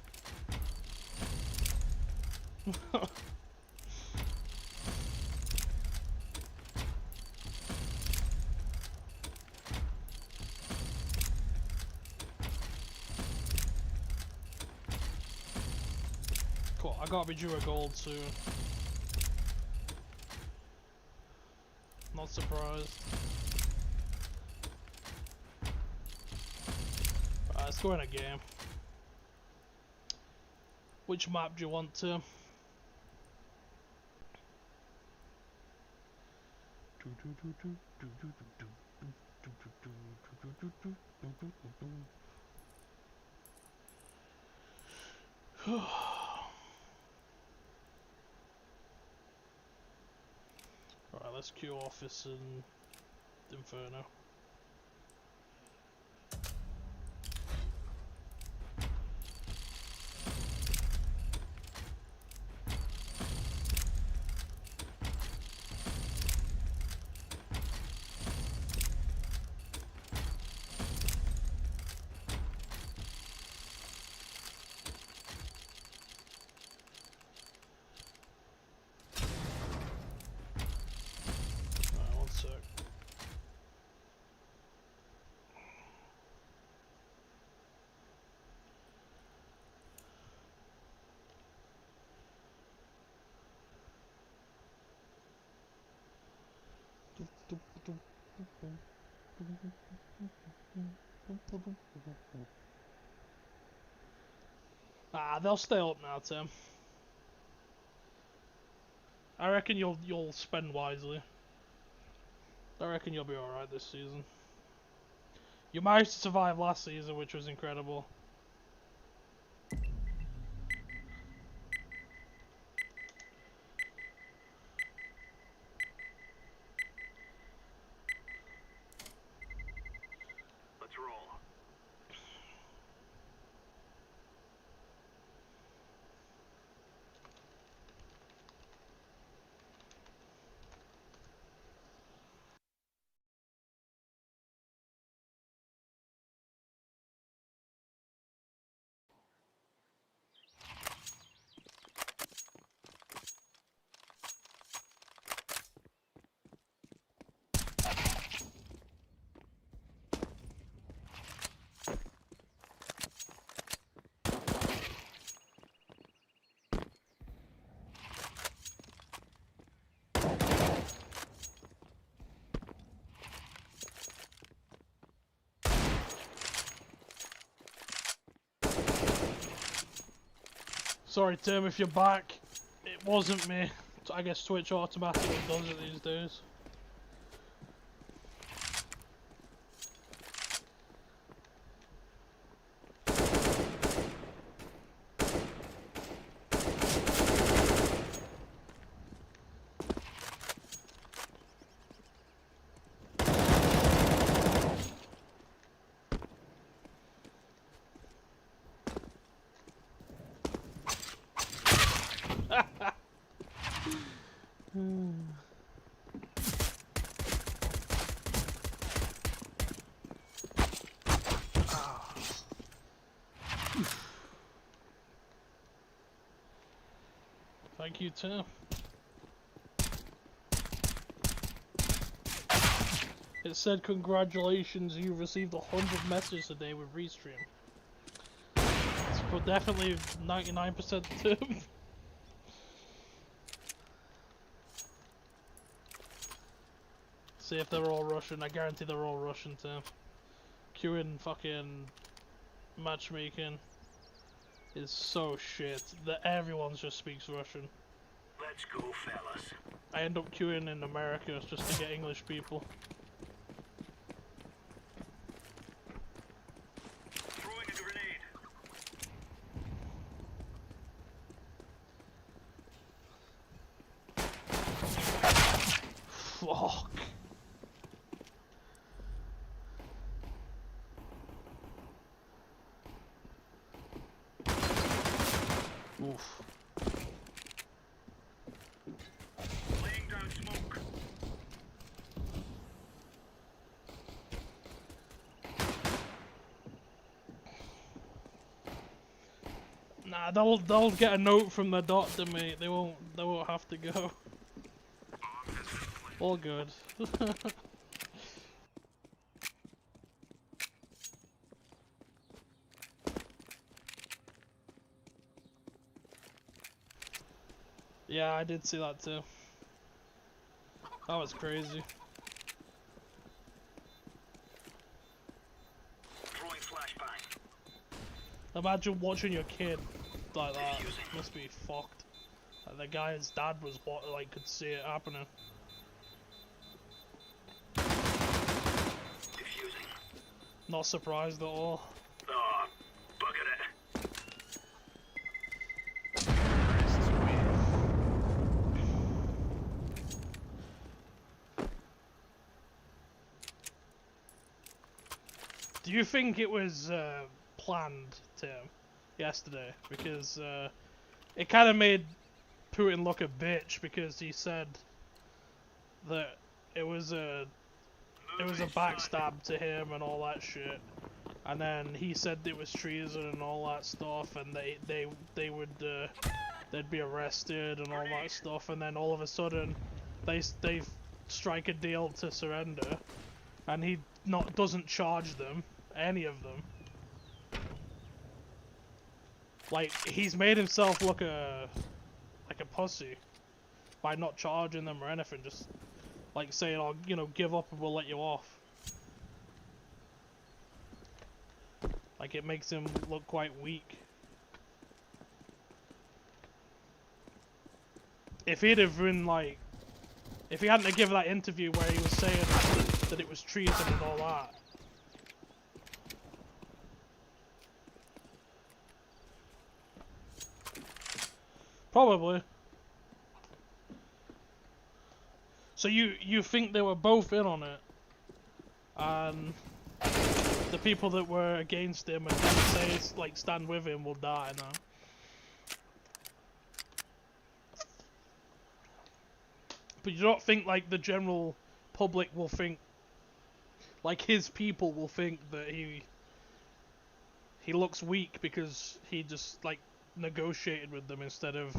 Cool, I gotta be due a gold soon. Not surprised. Alright, let's go in a game. Which map do you want to? Alright, let's queue Office and Inferno. Alright, one sec. Ah, they'll stay up now, Tim. I reckon you'll spend wisely. I reckon you'll be alright this season. You managed to survive last season, which was incredible. Let's roll. Sorry, Tim, if you're back. It wasn't me. I guess Twitch automatically does it these days. Thank you, Tim. It said, congratulations, you received 100 messages a day with Restream. It's for definitely 99% too. See if they're all Russian. I guarantee they're all Russian too. Queuing fucking matchmaking is so shit that everyone just speaks Russian. Let's go, fellas. I end up queuing in America just to get English people. Throwing a grenade. Fuck. Oof. Laying down smoke. Nah, they'll get a note from the doctor, mate. They won't have to go. All good. Yeah, I did see that too. That was crazy. Throwing flashbang. Imagine watching your kid like that. Must be fucked. Like the guy's dad was like could see it happening. Diffusing. Not surprised at all. Oh, bugger it. Do you think it was planned, Tim, yesterday? Because it kind of made Putin look a bitch because he said that it was a backstab to him and all that shit, and then he said it was treason and all that stuff, and they would they'd be arrested and all that stuff, and then all of a sudden they strike a deal to surrender, and he doesn't charge them, any of them. Like, he's made himself look like a pussy by not charging them or anything, just like saying, "Oh, you know, give up and we'll let you off." Like, it makes him look quite weak. If he'd have been like, if he hadn't have given that interview where he was saying that it was treason and all that. Probably. So you think they were both in on it, and the people that were against him and didn't say like stand with him will die now. But you don't think like the general public will think, like his people will think that he looks weak because he just like negotiated with them instead of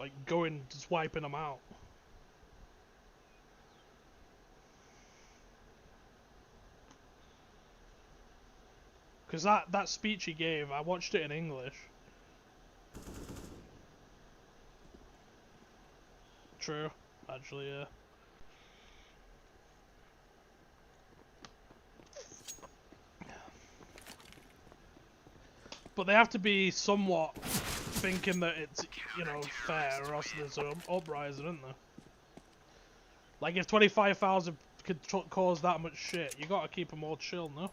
like going just wiping them out. Because that speech he gave, I watched it in English. True, actually, yeah. But they have to be somewhat thinking that it's, you know, fair, or else there's an uprising, isn't there? Like, if 25,000 could cause that much shit, you gotta keep them all chill, no?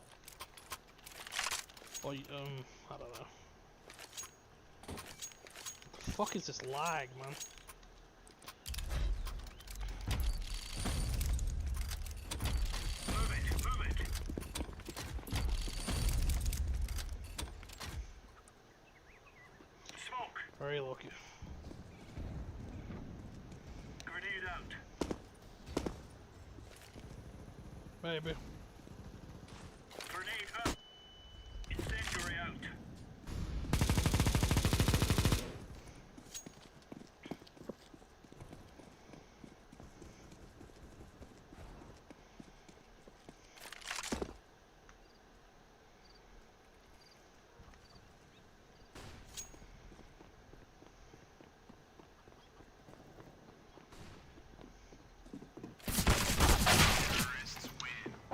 Or, I don't know. The fuck is this lag, man? Move it. Smoke. Very lucky. Grenade out. Maybe. Grenade up. Incendiary out.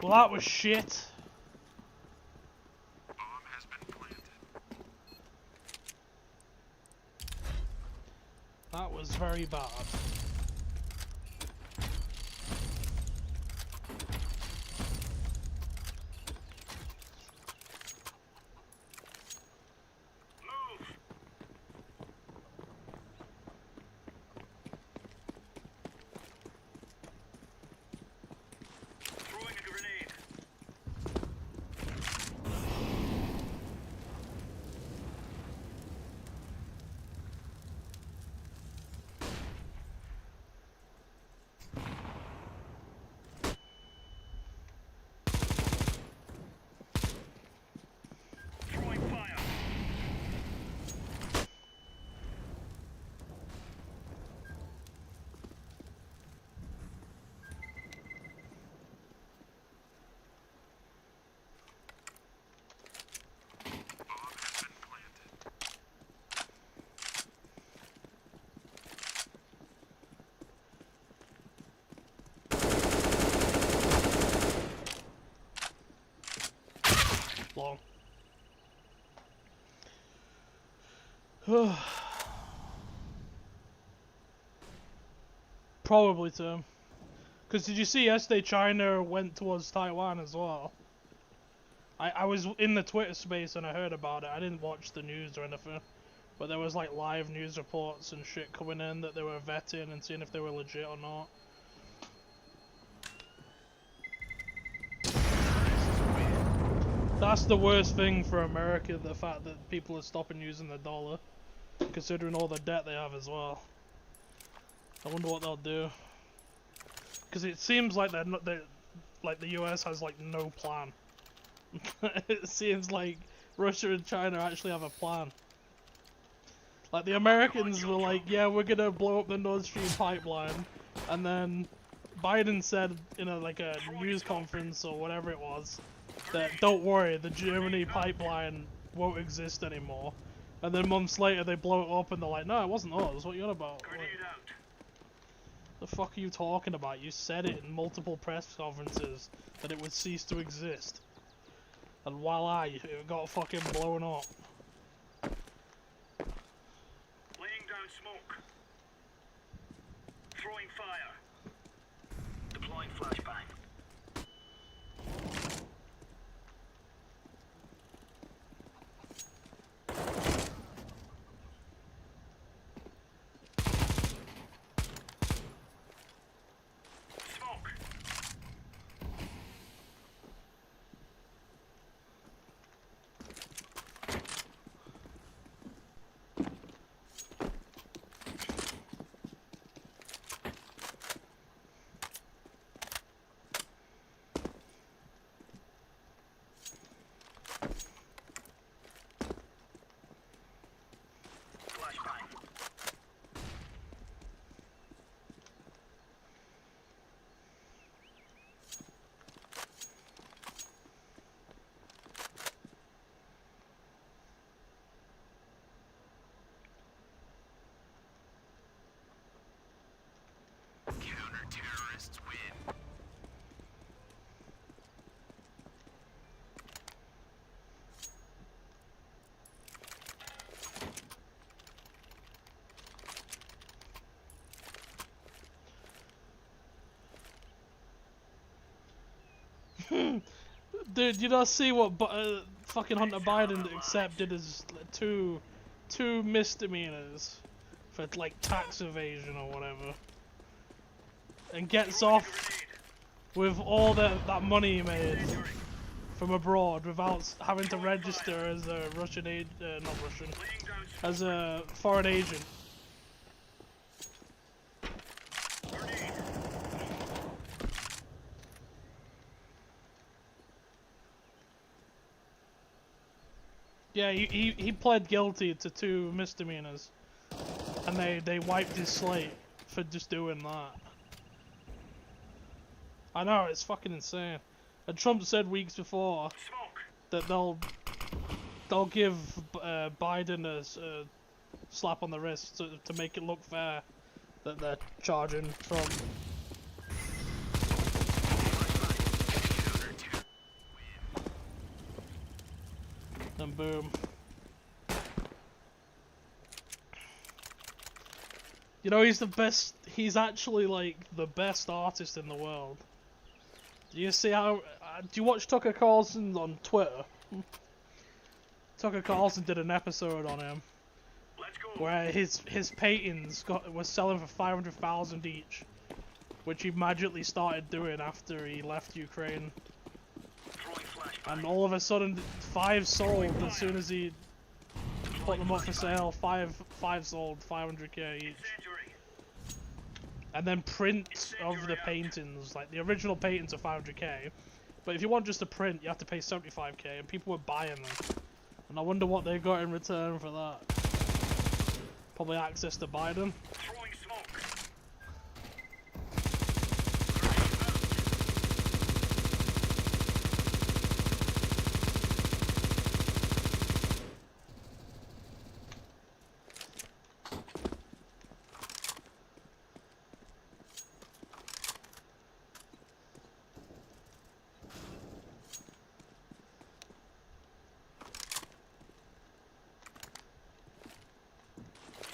Well, that was shit. That was very bad. Throwing a grenade. Throwing fire. Long. Probably too. Because did you see yesterday China went towards Taiwan as well? I was in the Twitter space and I heard about it. I didn't watch the news or anything. But there was like live news reports and shit coming in that they were vetting and seeing if they were legit or not. That's the worst thing for America, the fact that people are stopping using the dollar. Considering all the debt they have as well. I wonder what they'll do. Because it seems like they're not, like the US has like no plan. It seems like Russia and China actually have a plan. Like the Americans were like, yeah, we're gonna blow up the Nord Stream pipeline, and then Biden said in like a news conference or whatever it was that don't worry, the Germany pipeline won't exist anymore. And then months later they blow it up and they're like, no, it wasn't us. What are you on about? Grenade out. The fuck are you talking about? You said it in multiple press conferences that it would cease to exist. And voila, it got fucking blown up. Laying down smoke. Throwing fire. Deploying flashbang. Smoke. Flashbang. Counter-terrorists win. Dude, you not see what fucking Hunter Biden accepted as two misdemeanors for like tax evasion or whatever, and gets off with all that money he made from abroad without having to register as a Russian not Russian, as a foreign agent. Yeah, he pled guilty to 2 misdemeanors, and they wiped his slate for just doing that. I know, it's fucking insane. And Trump said weeks before that they'll give Biden a slap on the wrist to make it look fair that they're charging Trump. And boom. You know, he's the best. He's actually like the best artist in the world. Do you see how? Do you watch Tucker Carlson on Twitter? Tucker Carlson did an episode on him Let's go. where his paintings was selling for 500,000 each, which he magically started doing after he left Ukraine. Throwing flashbang. And all of a sudden, 5 sold as soon as he put them up for sale. Five sold, 500k each. Incendiary. And then prints of the paintings, like the original paintings are 500k, but if you want just a print, you have to pay 75k, and people were buying them. And I wonder what they got in return for that. Probably access to Biden. Throwing smoke.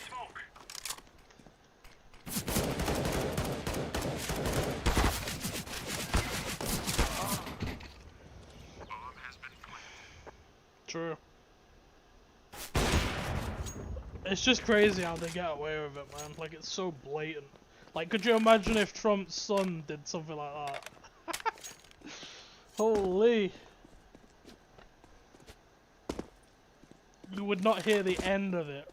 Smoke. Bomb has been planted. True. It's just crazy how they get away with it, man. Like, it's so blatant. Like, could you imagine if Trump's son did something like that? Holy. You would not hear the end of it.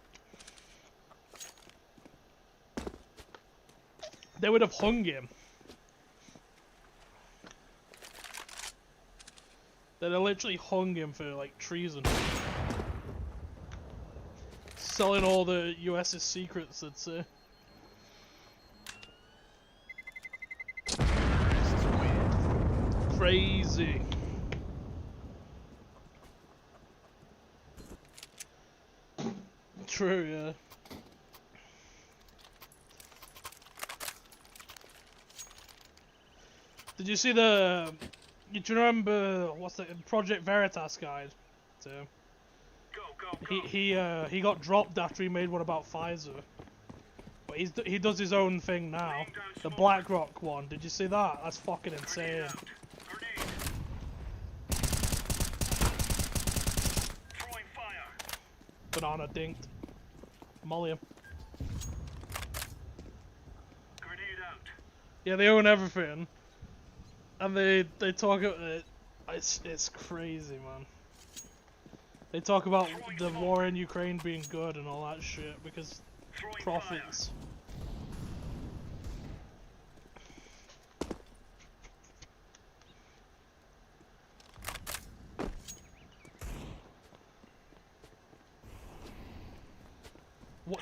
They would have hung him. They'd have literally hung him for, like, treason. Selling all the US's secrets, I'd say. Crazy. True, yeah. Did you see the? Do you remember what's the Project Veritas guide? So Go. he got dropped after he made one about Pfizer. But he does his own thing now. The BlackRock one. Did you see that? That's fucking insane. Out. Grenade. Throwing fire. Banana dinked. Molly him. Grenade out. Yeah, they own everything. And they talk about it. It's crazy, man. They talk about the war in Ukraine being good and all that shit because Throwing profits.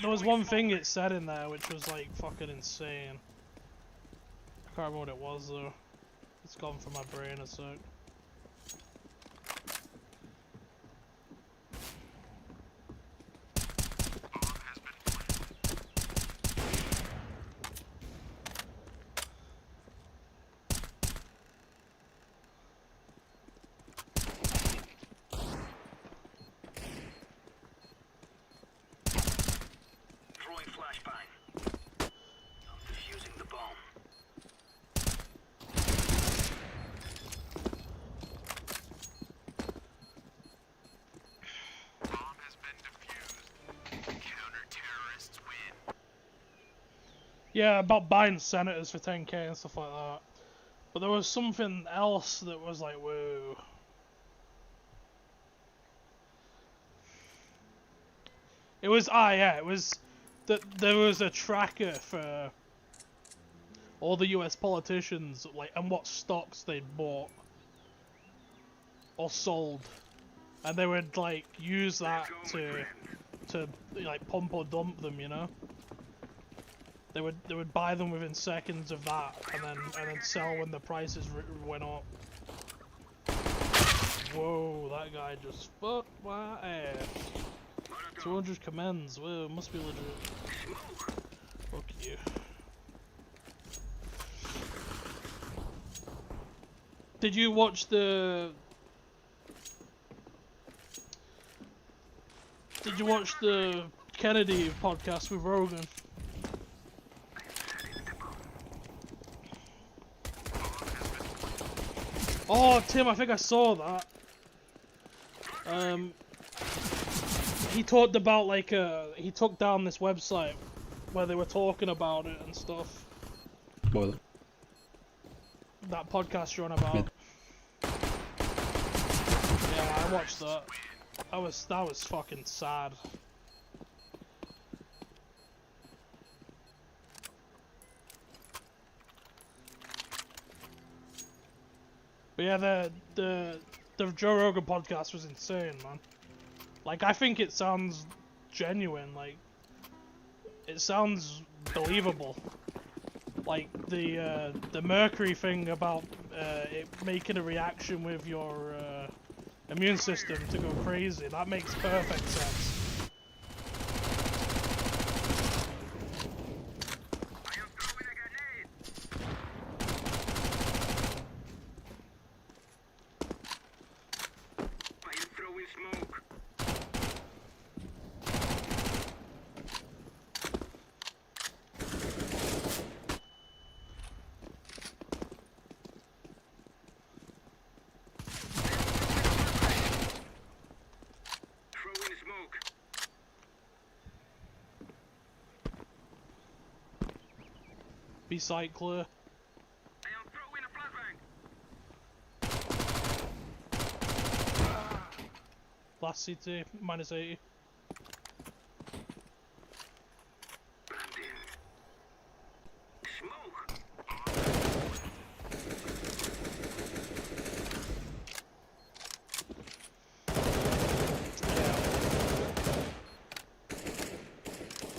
There was one thing it said in there which was like fucking insane. I can't remember what it was though. It's gone from my brain a sec. Bomb has been planted. Throwing flashbang. I'm defusing the bomb. Bomb has been defused. Counter-terrorists win. Yeah, about buying senators for 10k and stuff like that. But there was something else that was like, whoa. It was, it was that there was a tracker for all the US politicians, like, and what stocks they'd bought or sold. And they would, like, use that to like, pump or dump them, you know? They would buy them within seconds of that, and then sell when the prices went up. Whoa, that guy just fucked my ass. 200 commends. Whoa, must be legit. Fuck you. Did you watch the Did you watch the Kennedy podcast with Rogan? Oh, Tim, I think I saw that. He talked about like he took down this website where they were talking about it and stuff. Boiler. That podcast you're on about. Mid. Yeah, I watched that. That was fucking sad. But yeah, the Joe Rogan podcast was insane, man. Like, I think it sounds genuine. Like, it sounds believable. Like the mercury thing about it making a reaction with your immune system to go crazy. That makes perfect sense. Be sight clear. Last CT, minus 80.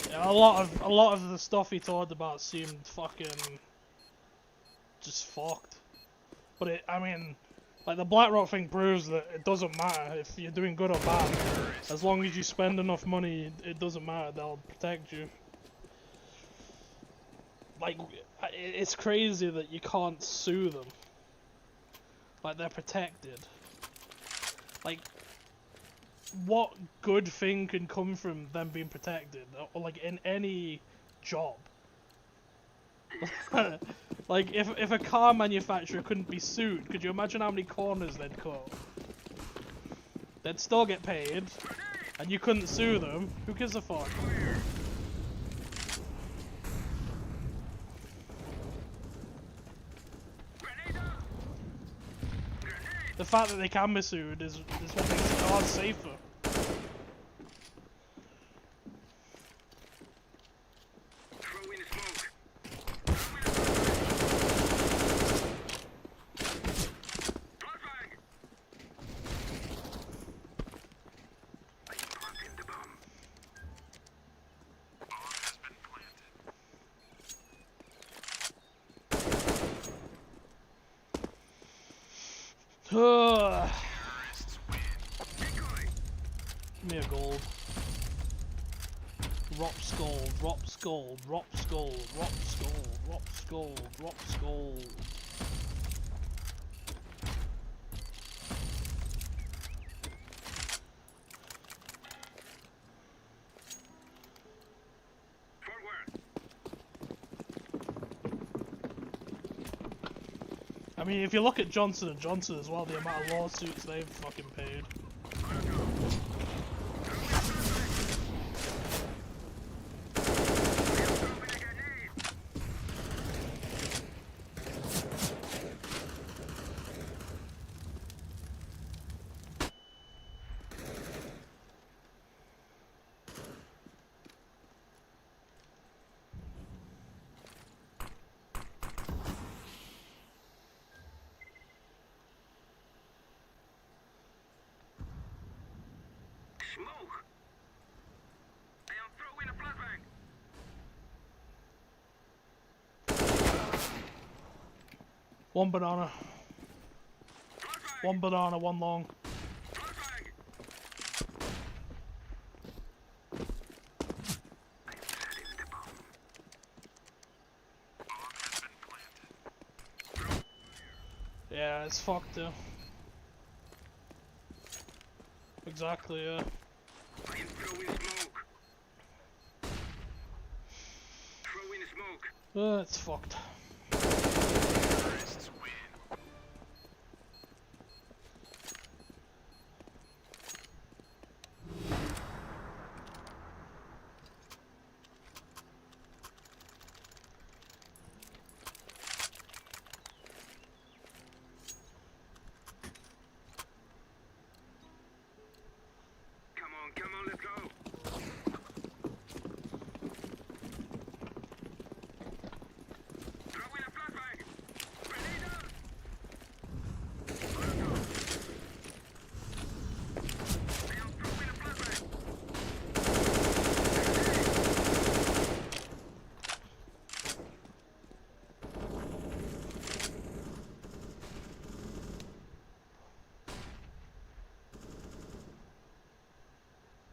Yeah, a lot of the stuff he talked about seemed fucking just fucked. But I mean, like the BlackRock thing proves that it doesn't matter if you're doing good or bad. As long as you spend enough money, it doesn't matter. They'll protect you. Like, it's crazy that you can't sue them. Like, they're protected. Like, what good thing can come from them being protected? Or like, in any job. Like, if a car manufacturer couldn't be sued, could you imagine how many corners they'd cut? They'd still get paid, and you couldn't sue them. Who gives a fuck? The fact that they can be sued is what makes the cars safer. Give me a gold. Rops gold, Rops gold, Rops gold, Rops gold, Rops gold, Rops gold. I mean, if you look at Johnson & Johnson as well, the amount of lawsuits they've fucking paid. Smoke! I am throwing a flashbang! One banana. One banana, one long. Yeah, it's fucked too. Exactly, yeah. I am throwing It's fucked. Terrorists win. Come on, let's go. Throw in a flashbang. Grenade out. Hey, I'm throwing a flashbang.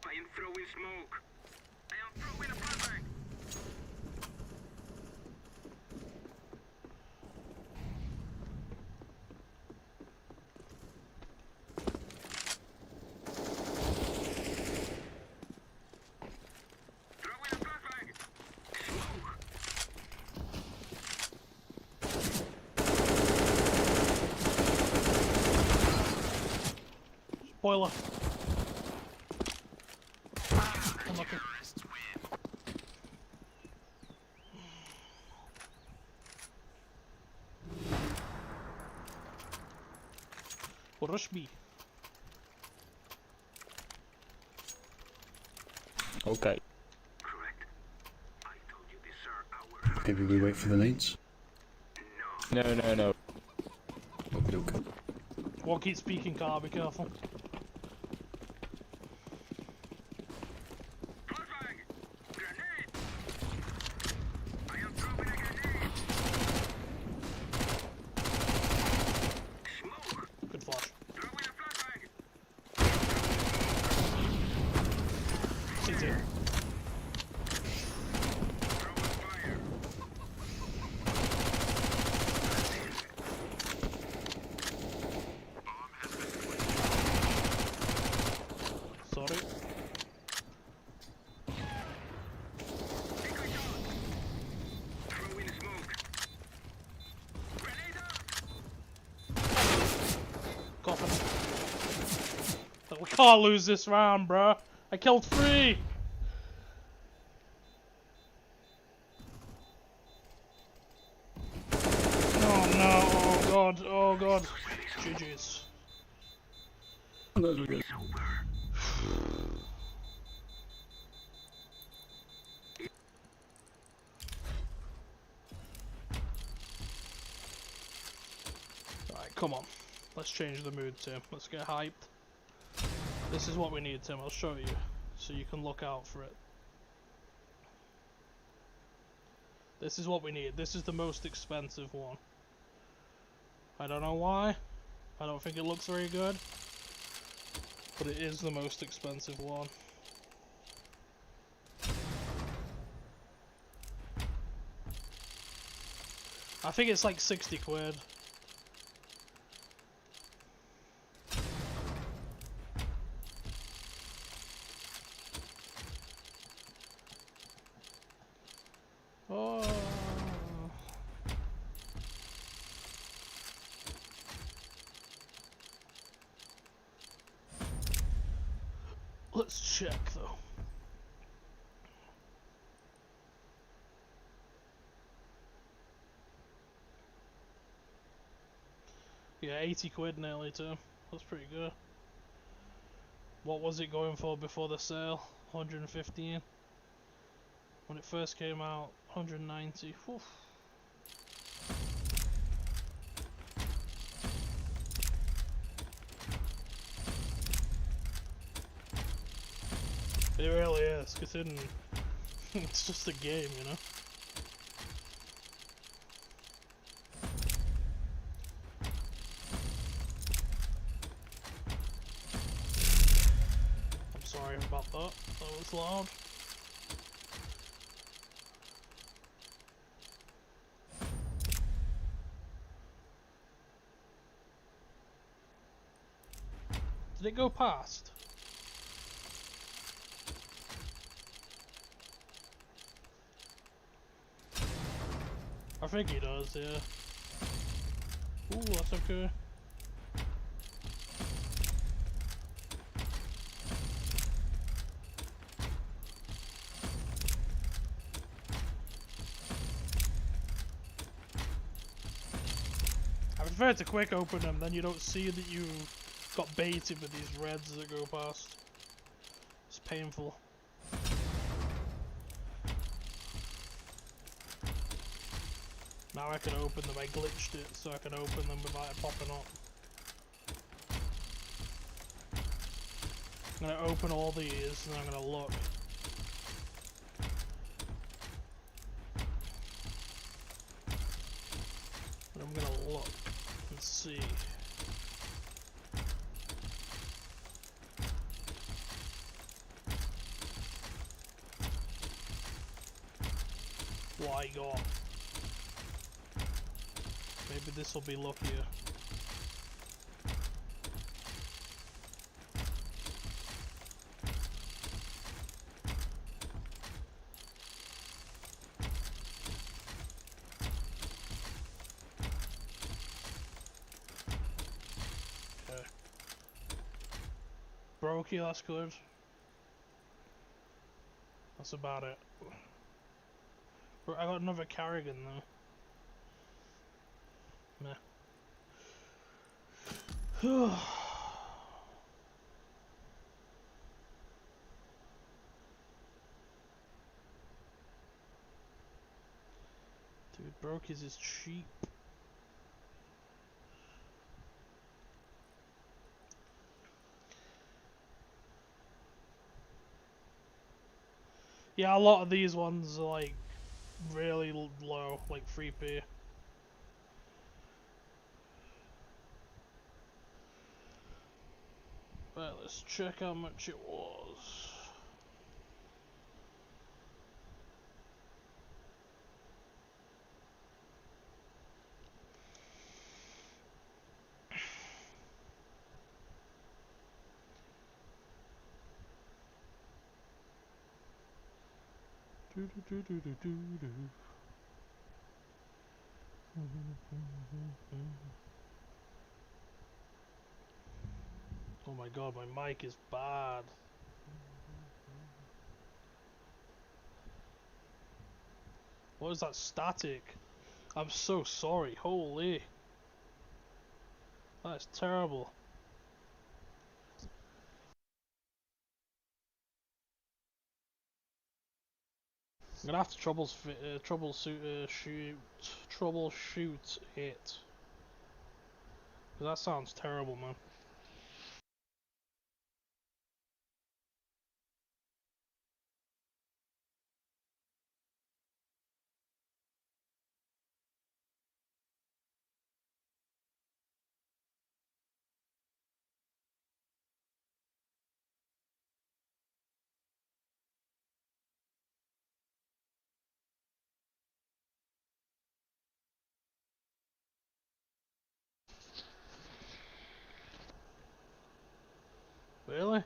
I am throwing smoke. I am throwing a flashbang. Throwing a flashbang. Smoke. Spoiler. Unlucky. Terrorists win. Well, rush B. Okay. Correct. I told you these are our Maybe we wait for the nades. No, no, no. Okay, okay. Won't keep speaking, Carl, be careful. flashbang. Grenade. I am throwing a grenade. Smoke. Good flash. Throwing a flashbang. CT. Throwing fire. Bomb has been planted. Sorry. Decoy shot. Throwing smoke. Grenade out. Coffin. But we can't lose this round, bro. I killed 3. Oh no, oh god, oh god. GG's. Those were good. Alright, come on. Let's change the mood, Tim. Let's get hyped. This is what we need, Tim. I'll show you. So you can look out for it. This is what we need. This is the most expensive one. I don't know why. I don't think it looks very good. But it is the most expensive one. I think it's like 60 quid. Oh. Let's check though. Yeah, 80 quid nearly too. That's pretty good. What was it going for before the sale? 115. When it first came out, 190. Whew. It really is, considering it's just a game, you know? I'm sorry about that. That was loud. Did it go past? I think he does, yeah. Ooh, that's okay. I prefer to quick open them, then you don't see that you got baited with these reds that go past. It's painful. Now I can open them. I glitched it so I can open them without it popping up. I'm gonna open all these and I'm gonna look. And I'm gonna look and see. What I got. Maybe this will be luckier. Okay. Brokey, that's good. That's about it. But I got another Carrigan though. Meh. Dude, Brokey's is cheap. Yeah, a lot of these ones are like really low, like 3p. Right, let's check how much it was. Oh my god, my mic is bad. What is that static? I'm so sorry, holy. That's terrible. I'm gonna have to troubleshoot it. 'Cause that sounds terrible, man. Really?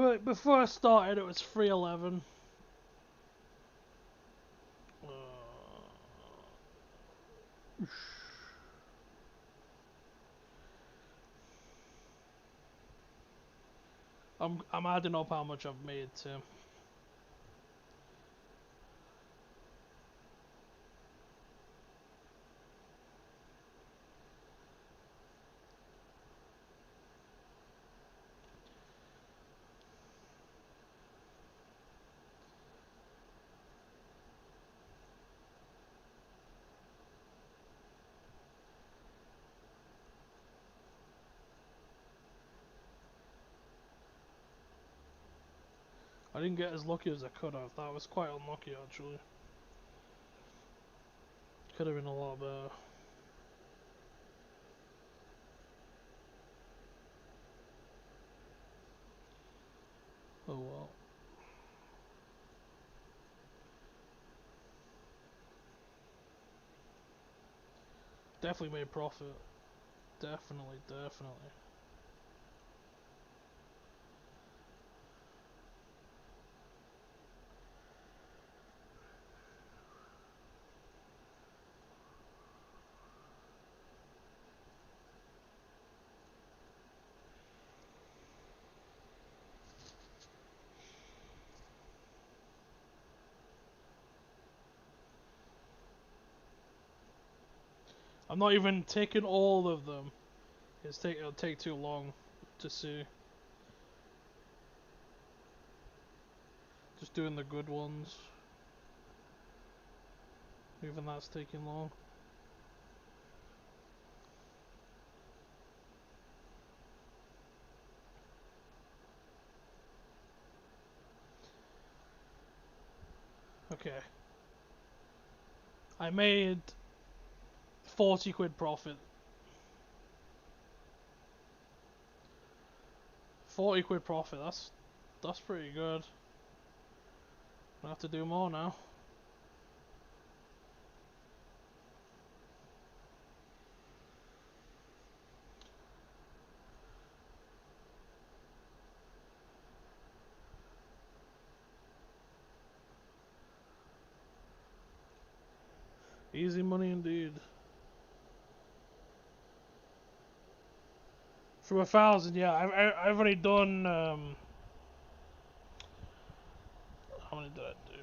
Right, before I started it was 311. I'm adding up how much I've made too. I didn't get as lucky as I could have. That was quite unlucky actually. Could have been a lot better. Oh well. Definitely made profit. Definitely, definitely. I'm not even taking all of them. It'll take too long to see. Just doing the good ones. Even that's taking long. Okay. I made 40 quid profit. 40 quid profit, that's pretty good. I have to do more now. Easy money indeed. From 1,000, yeah. I've already done. How many did I do?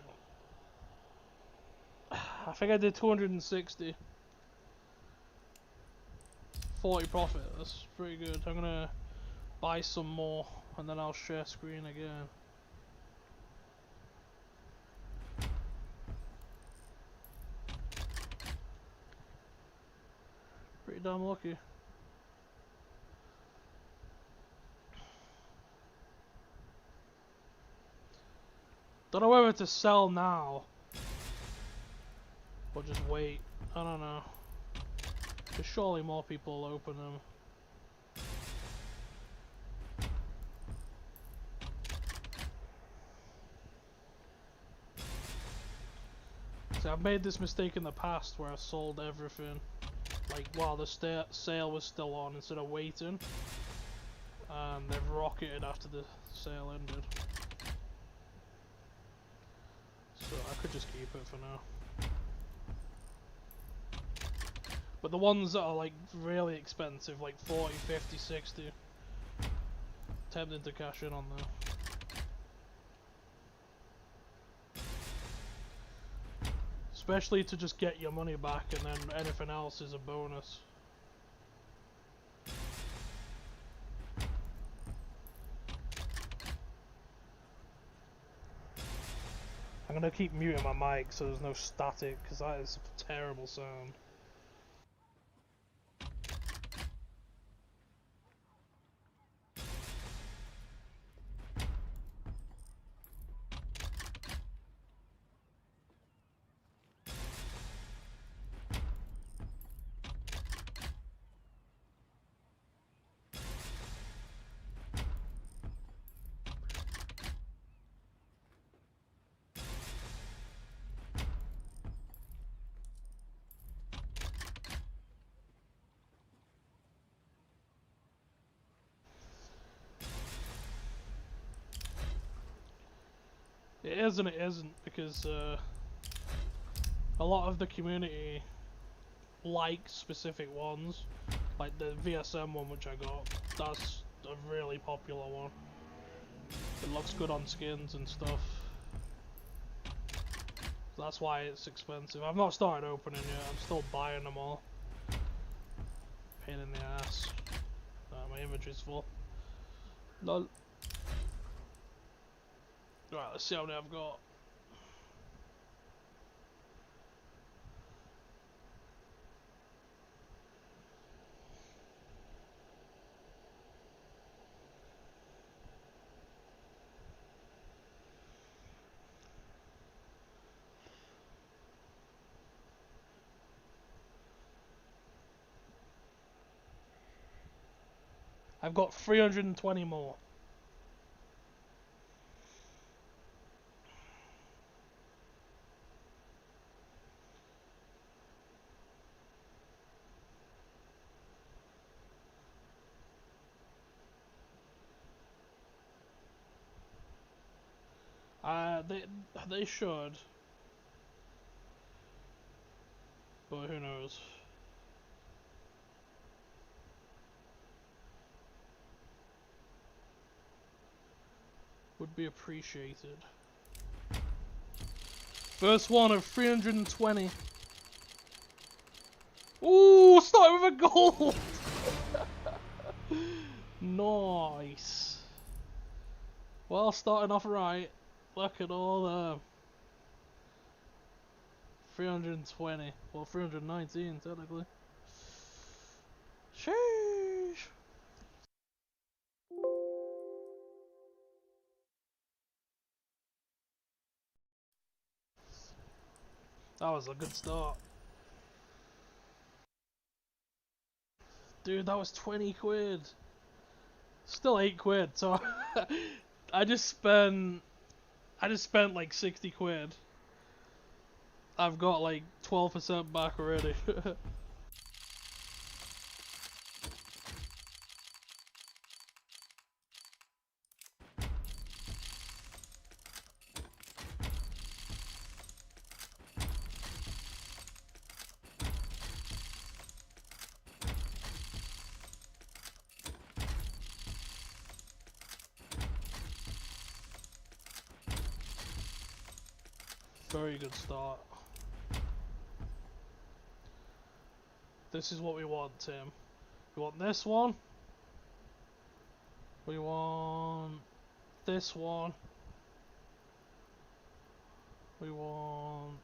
I think I did 260. 40 profit. That's pretty good. I'm gonna buy some more, and then I'll share screen again. Pretty damn lucky. Don't know whether to sell now or just wait. I don't know. Because surely more people will open them. See, I've made this mistake in the past where I sold everything, like while the sale was still on, instead of waiting, and they've rocketed after the sale ended. So I could just keep it for now. But the ones that are like really expensive, like 40, 50, 60, tempting to cash in on them. Especially to just get your money back, and then anything else is a bonus. I'm gonna keep muting my mic so there's no static, because that is a terrible sound. It is and it isn't, because a lot of the community likes specific ones, like the VSM one which I got. That's a really popular one. It looks good on skins and stuff. That's why it's expensive. I've not started opening yet, I'm still buying them all. Pain in the ass. My inventory's full. Lol. Right, let's see how many I've got. I've got 320 more. They should, but who knows? Would be appreciated. First one of 320. Ooh, starting with a gold! Nice. Well, starting off right. Look at all the 320. Well, 319 technically. Sheesh. That was a good start. Dude, that was 20 quid. Still 8 quid, so I just spent like 60 quid. I've got like 12% back already. Very good start. This is what we want, Tim. We want this one. We want this one. We want...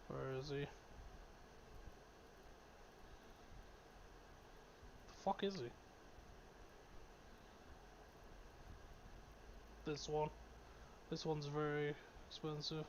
Where is he? The fuck is he? This one. This one's very expensive.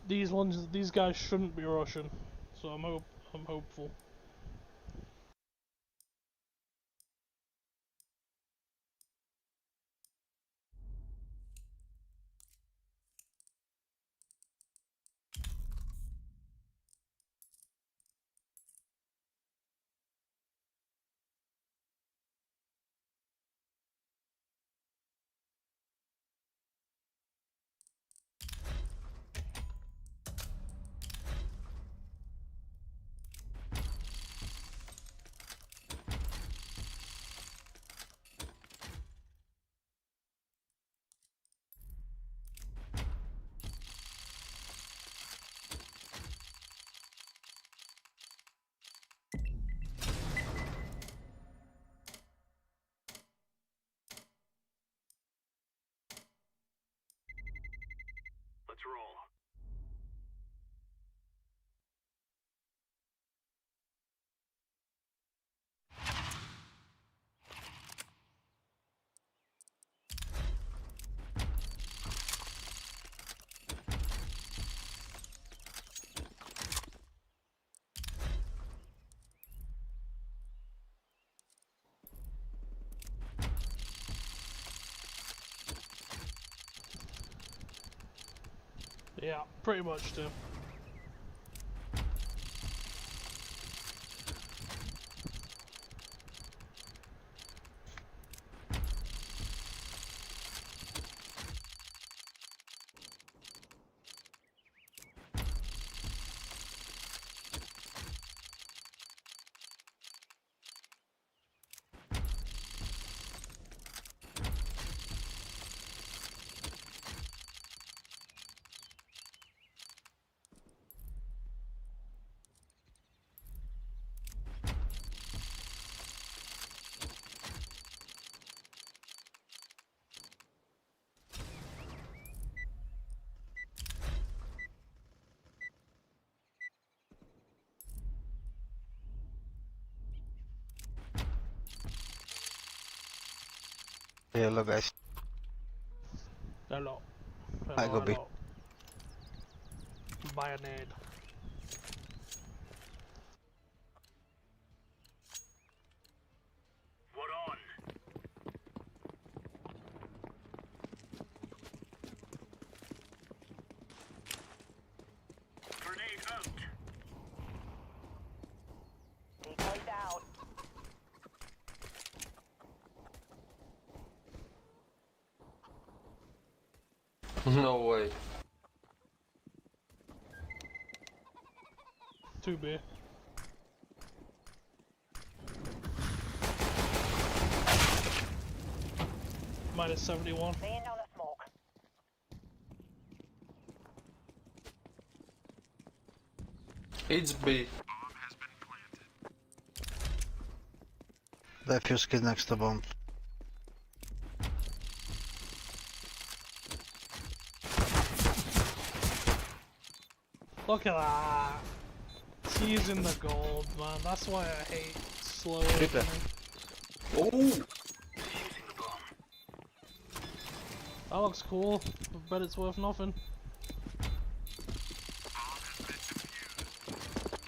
These guys shouldn't be Russian, so I'm hopeful. Let's roll. Yeah, pretty much too. Hello guys. Hello. I go B. Hello. Buy a nade. What on? Grenade out. Decoys out. No way. 2B. Minus 71. Laying down the smoke. It's B. Defuse kid next to bomb. Look at that. He's in the gold, man. That's why I hate slow opening. Oh! Defusing the bomb. That looks cool, but it's worth nothing.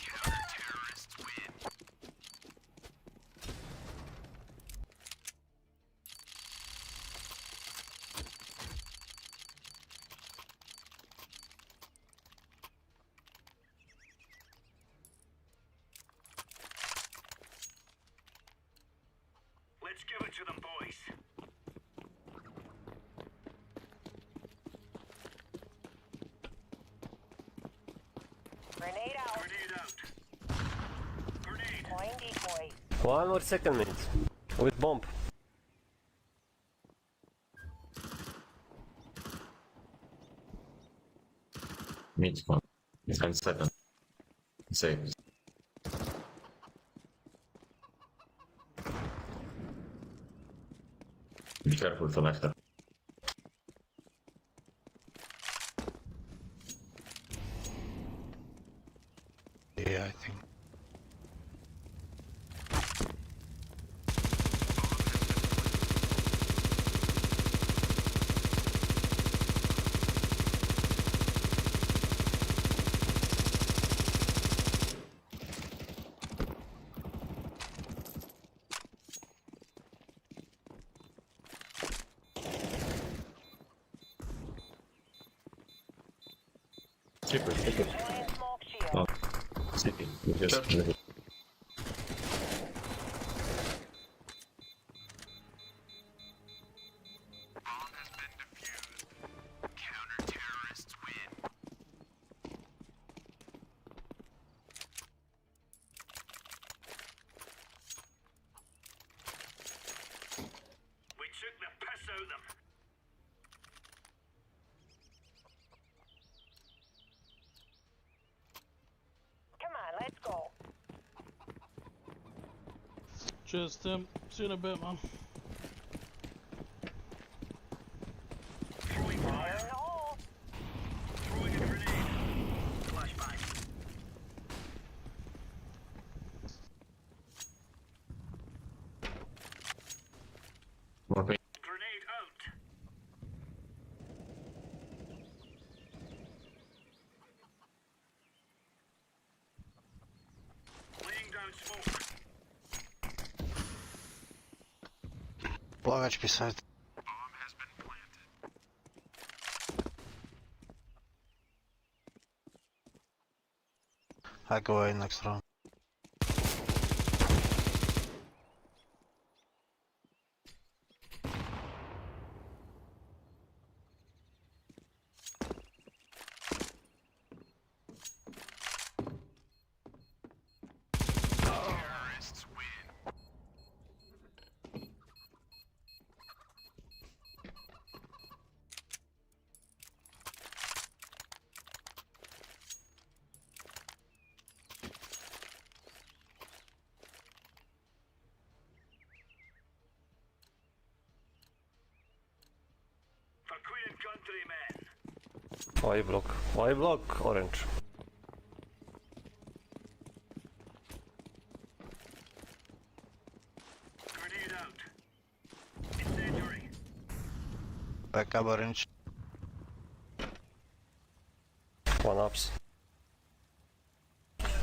Counter-terrorists win. Let's give it to them, boys. Grenade out. Grenade out. Grenade. Deploying decoy. 1 more second minute. With bomb. Mid one. And second. Save. Be careful for left. Yeah, I think. Super. Deploying smoke shield. Oh. City. You just Bomb has been defused. Counter-terrorists win. We took the piss out of them. Come on, let's go. Cheers, Tim. See you in a bit, man. Throwing Fire fire. in the hole. Throwing a grenade. Flashbang. more pain. Grenade out. Laying down smoke. 1 HP side. Bomb has been planted. I go A next round. Terrorists win. For Queen and Country, men. Why block? Why block? Orange. Grenade out. Incendiary. Back up orange. One ups.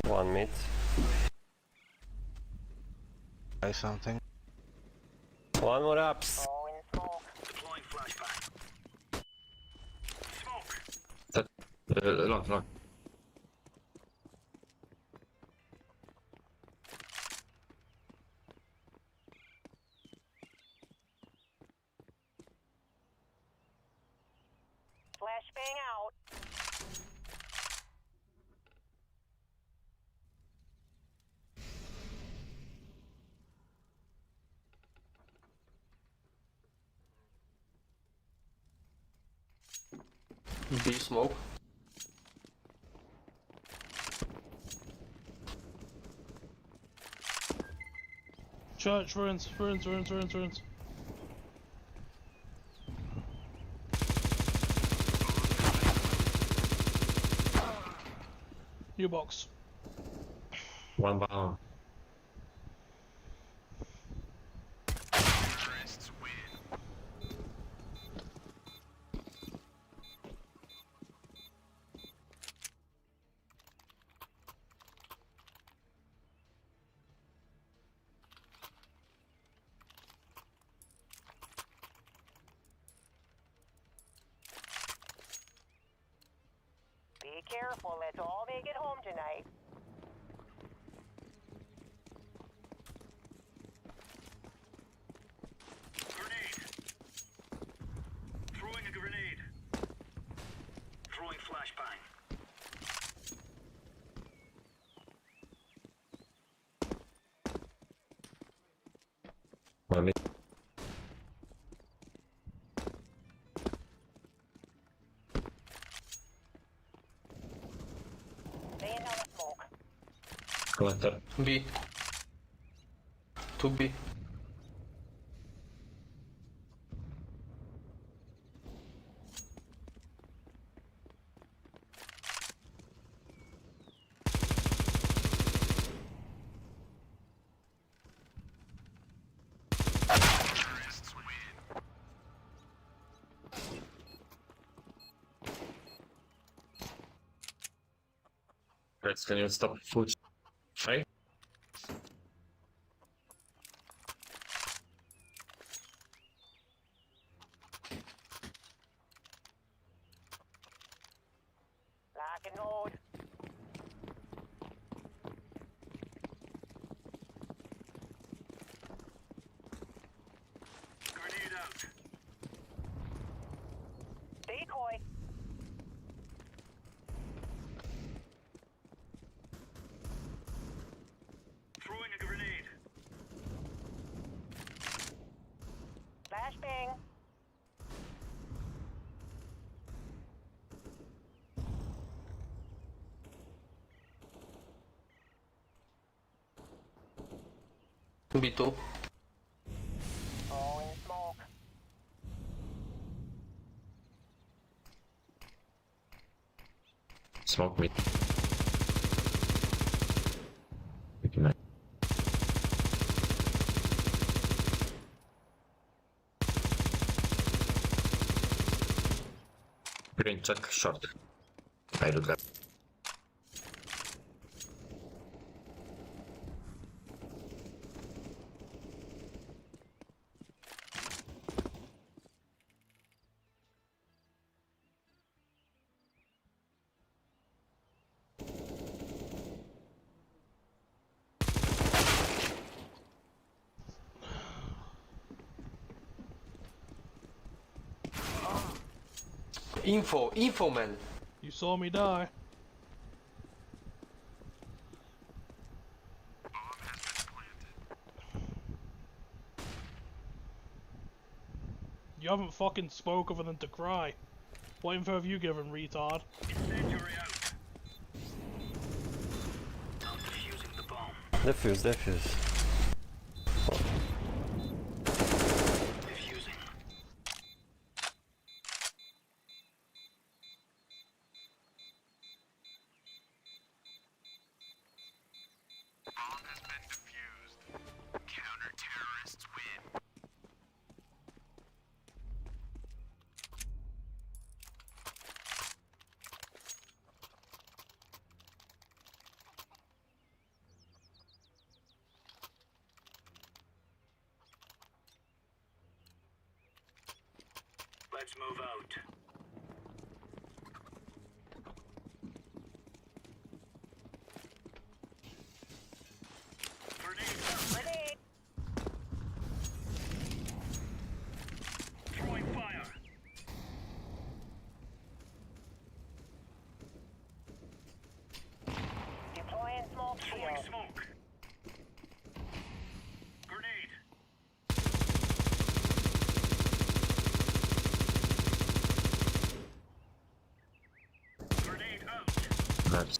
One mid. Try something. One more ups. Throwing smoke. Deploying flashbang. Smoke. Long, long. Flashbang out. B smoke. Church, ruins, ruins, ruins, ruins, ruins. U-box. One bomb. Terrorists win. Be careful, let's all make it home tonight. Grenade. Throwing a grenade. Throwing flashbang. One mid. Laying down a smoke. Collector. B. 2B. Terrorists win. Reds, can you stop food? Right? Lock and load. Grenade out. Decoy. Throwing a grenade. Flashbang. B2. Throwing smoke. Smoke mid. Nice. Green check short. I do that. Info man. You saw me die. Bomb has been planted. You haven't fucking spoke other than to cry. What info have you given, retard? Incendiary out. I'm defusing the bomb. Defuse, defuse. Defusing. Bomb has been defused. Counter-terrorists win. Let's move out. Grenade. Throwing fire. Deploying smoke Throwing shield. smoke. Grenade. Grenade out. Nice.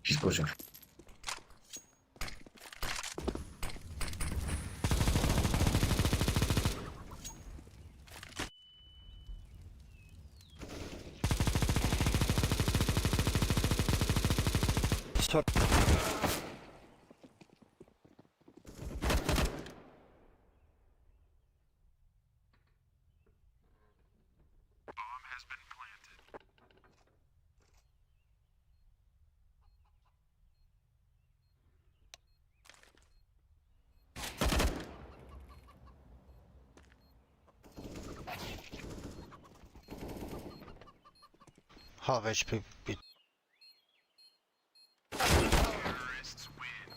She's pushing. Sorry. Bomb has been planted. Half HP. Terrorists win.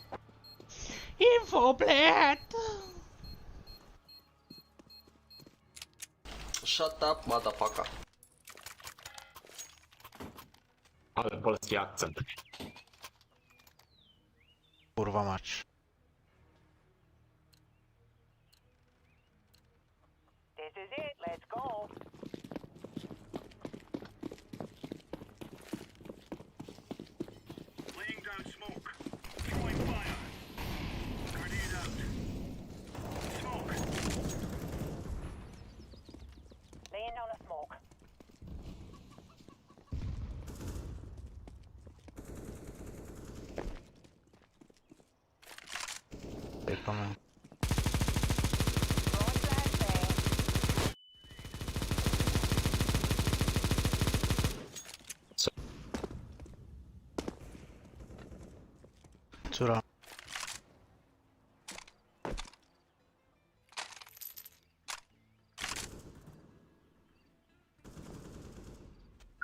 Info blät! Shut up, motherfucker. Ale polski akcent. Kurwa mać. This is it. Let's go. Laying down smoke. Throwing fire. Grenade out. Smoke. Laying down a smoke. They coming. Throwing flashbang. Two round.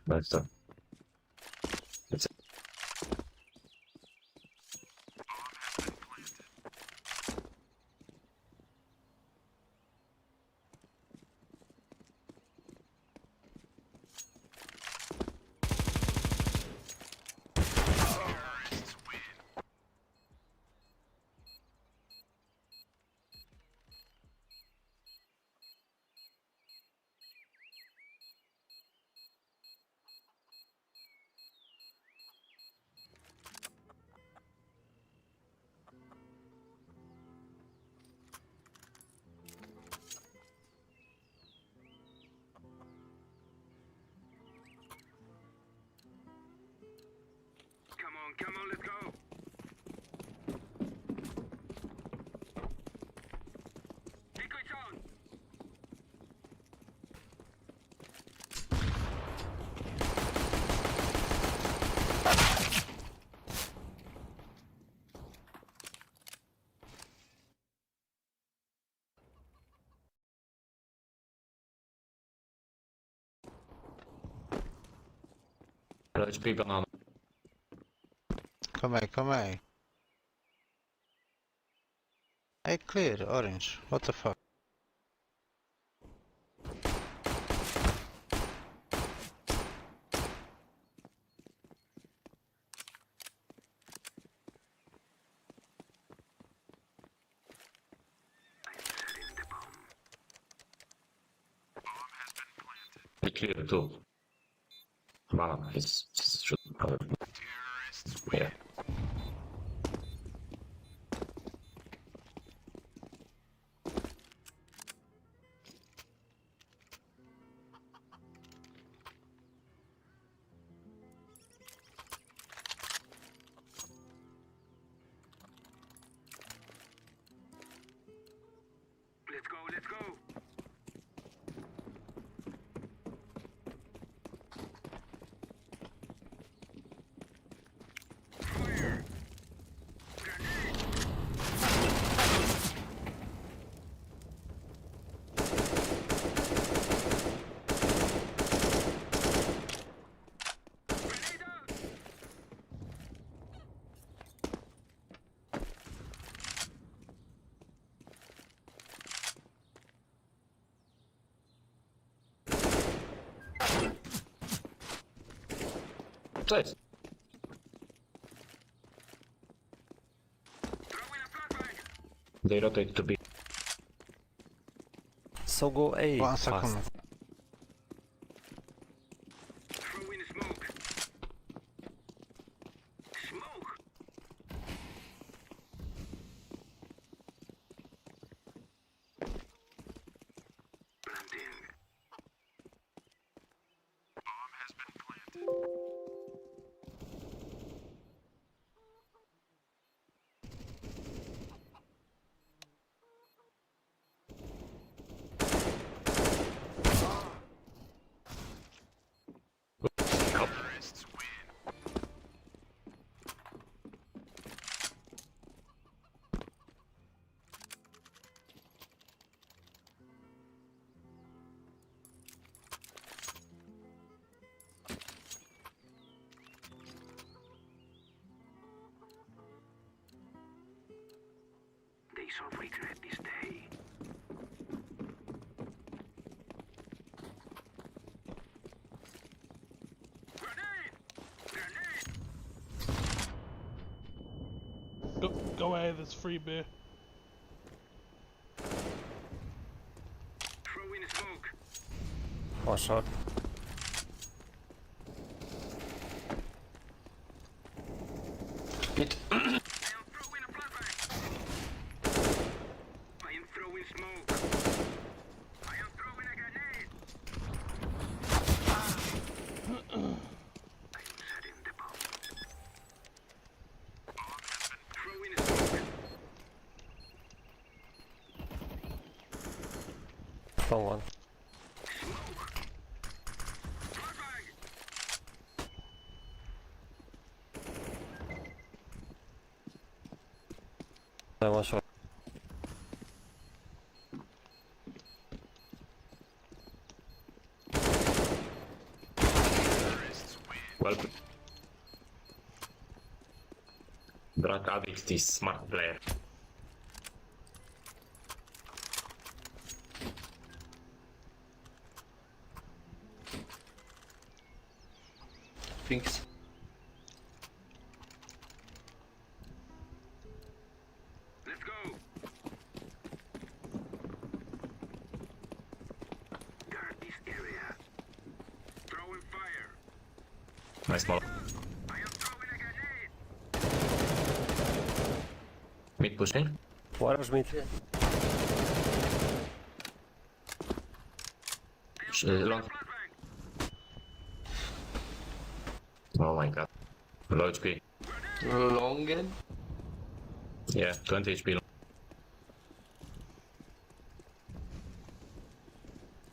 Nice done. It's Terrorists win. Come on, let's go. Decoys on. HP banana. Come here, come here. Hey, clear, orange. What the fuck? Be clear too. Banana is should probably. Terrorists win. Yeah. Let's go, let's go. Co jest? They rotate to B. So go A. 1 fast. second. Throwing smoke. Smoke. Planting. Bomb has been planted. Terrorists win. They shall regret this day. Grenade! Grenade! Go ahead, there's free beer. Throwing smoke. One shot. Mid. I am throwing a flashbang. I am throwing smoke. I am throwing a grenade. I am setting the bomb. Bomb has been throwing smoke. Long one. Smoke. Flashbang. One shot. Terrorists win. Well. Drug addict is smart player. Thinks. Let's go. Guard this area. Throwing fire. Nice small. I am throwing a grenade. Mid pushing. One was mid. Long. Flashbang. Oh my god. Low HP. Long end. Yeah, 20 HP.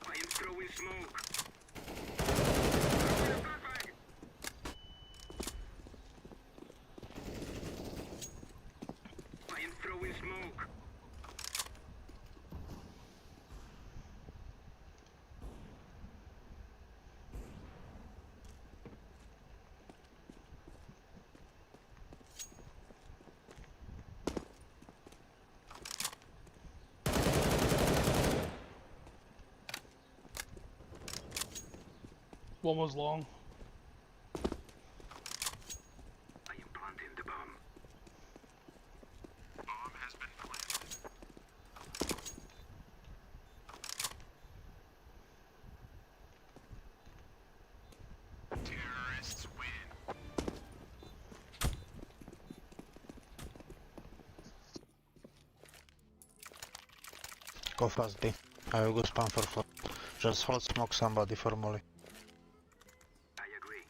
I am throwing smoke. Throwing a flashbang. I am throwing smoke. One was long. I am planting the bomb. Bomb has been planted. Terrorists win. Go fast B. I will go spam for flood. Just hold smoke somebody for molly. I agree.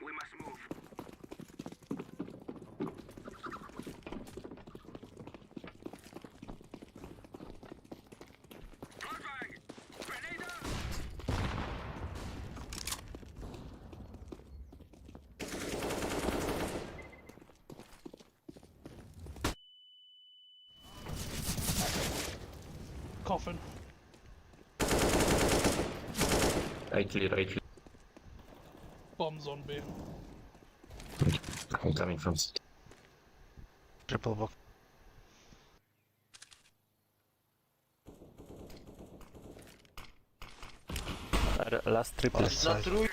We must move. Flashbang! Grenade out! Coffin. I clear. Bombs on B. I'm coming from city. Triple box. Last triple Last Na side. trój...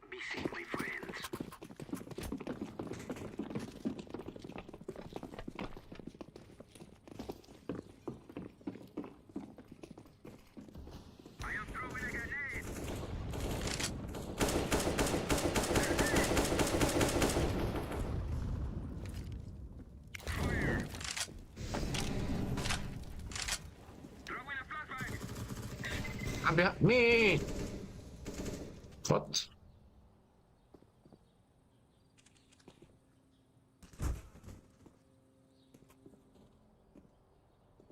Be safely, friends. I am throwing a grenade. Fire. Throwing a flashbang. I'm behind me! What?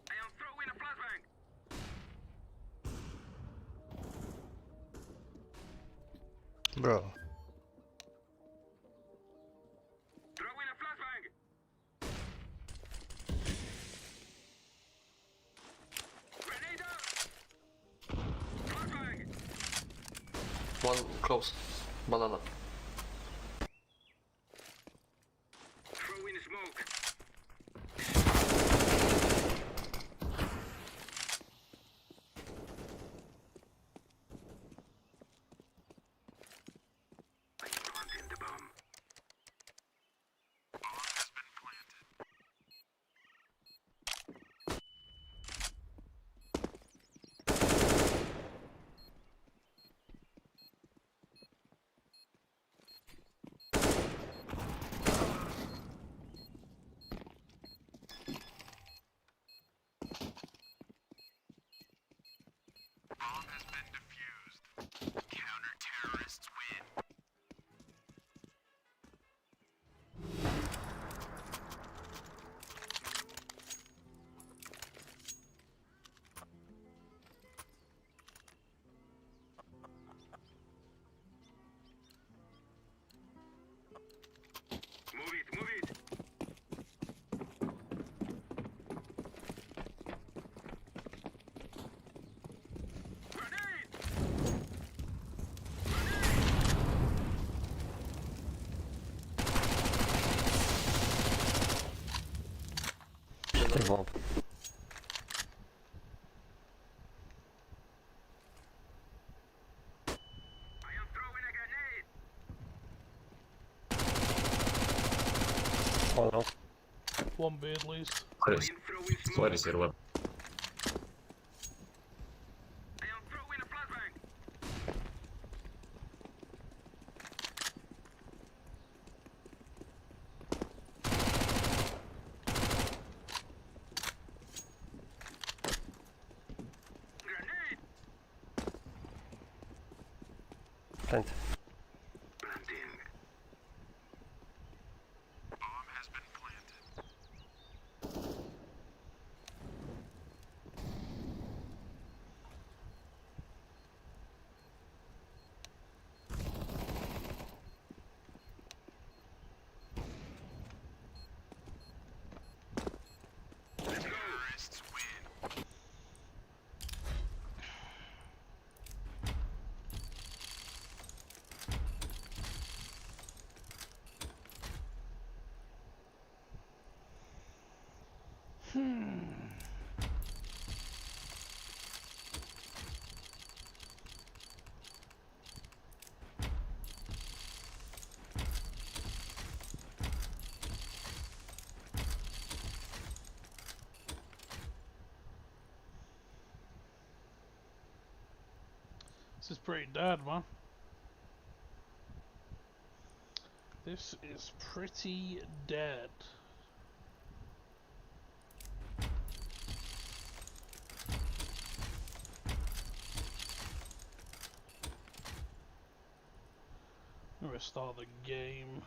I am throwing a flashbang. Bro. Throwing a flashbang. Grenade out. Flashbang. One close. Banana. Throwing smoke. I am planting the bomb. Bomb has been planted. Bomb has been defused. Counter-terrorists win. Move it, move it. Grenade! Ty bomb. I am throwing a grenade. Oh no. One B at least. Where I is, am throwing smoke. where is your weapon? I am throwing a flashbang. Grenade. Plant. Planting. Bomb has been planted. Terrorists win. This is pretty dead, man. This is pretty dead. I'm gonna restart the game.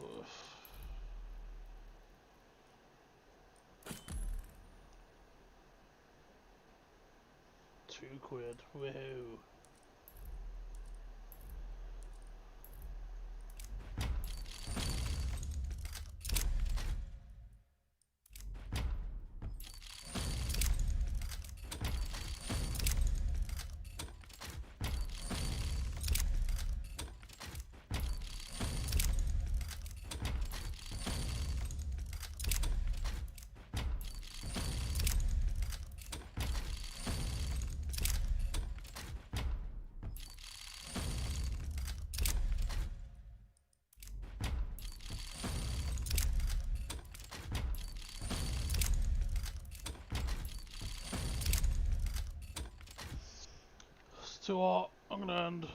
£2. Woohoo. So what? I'm gonna end.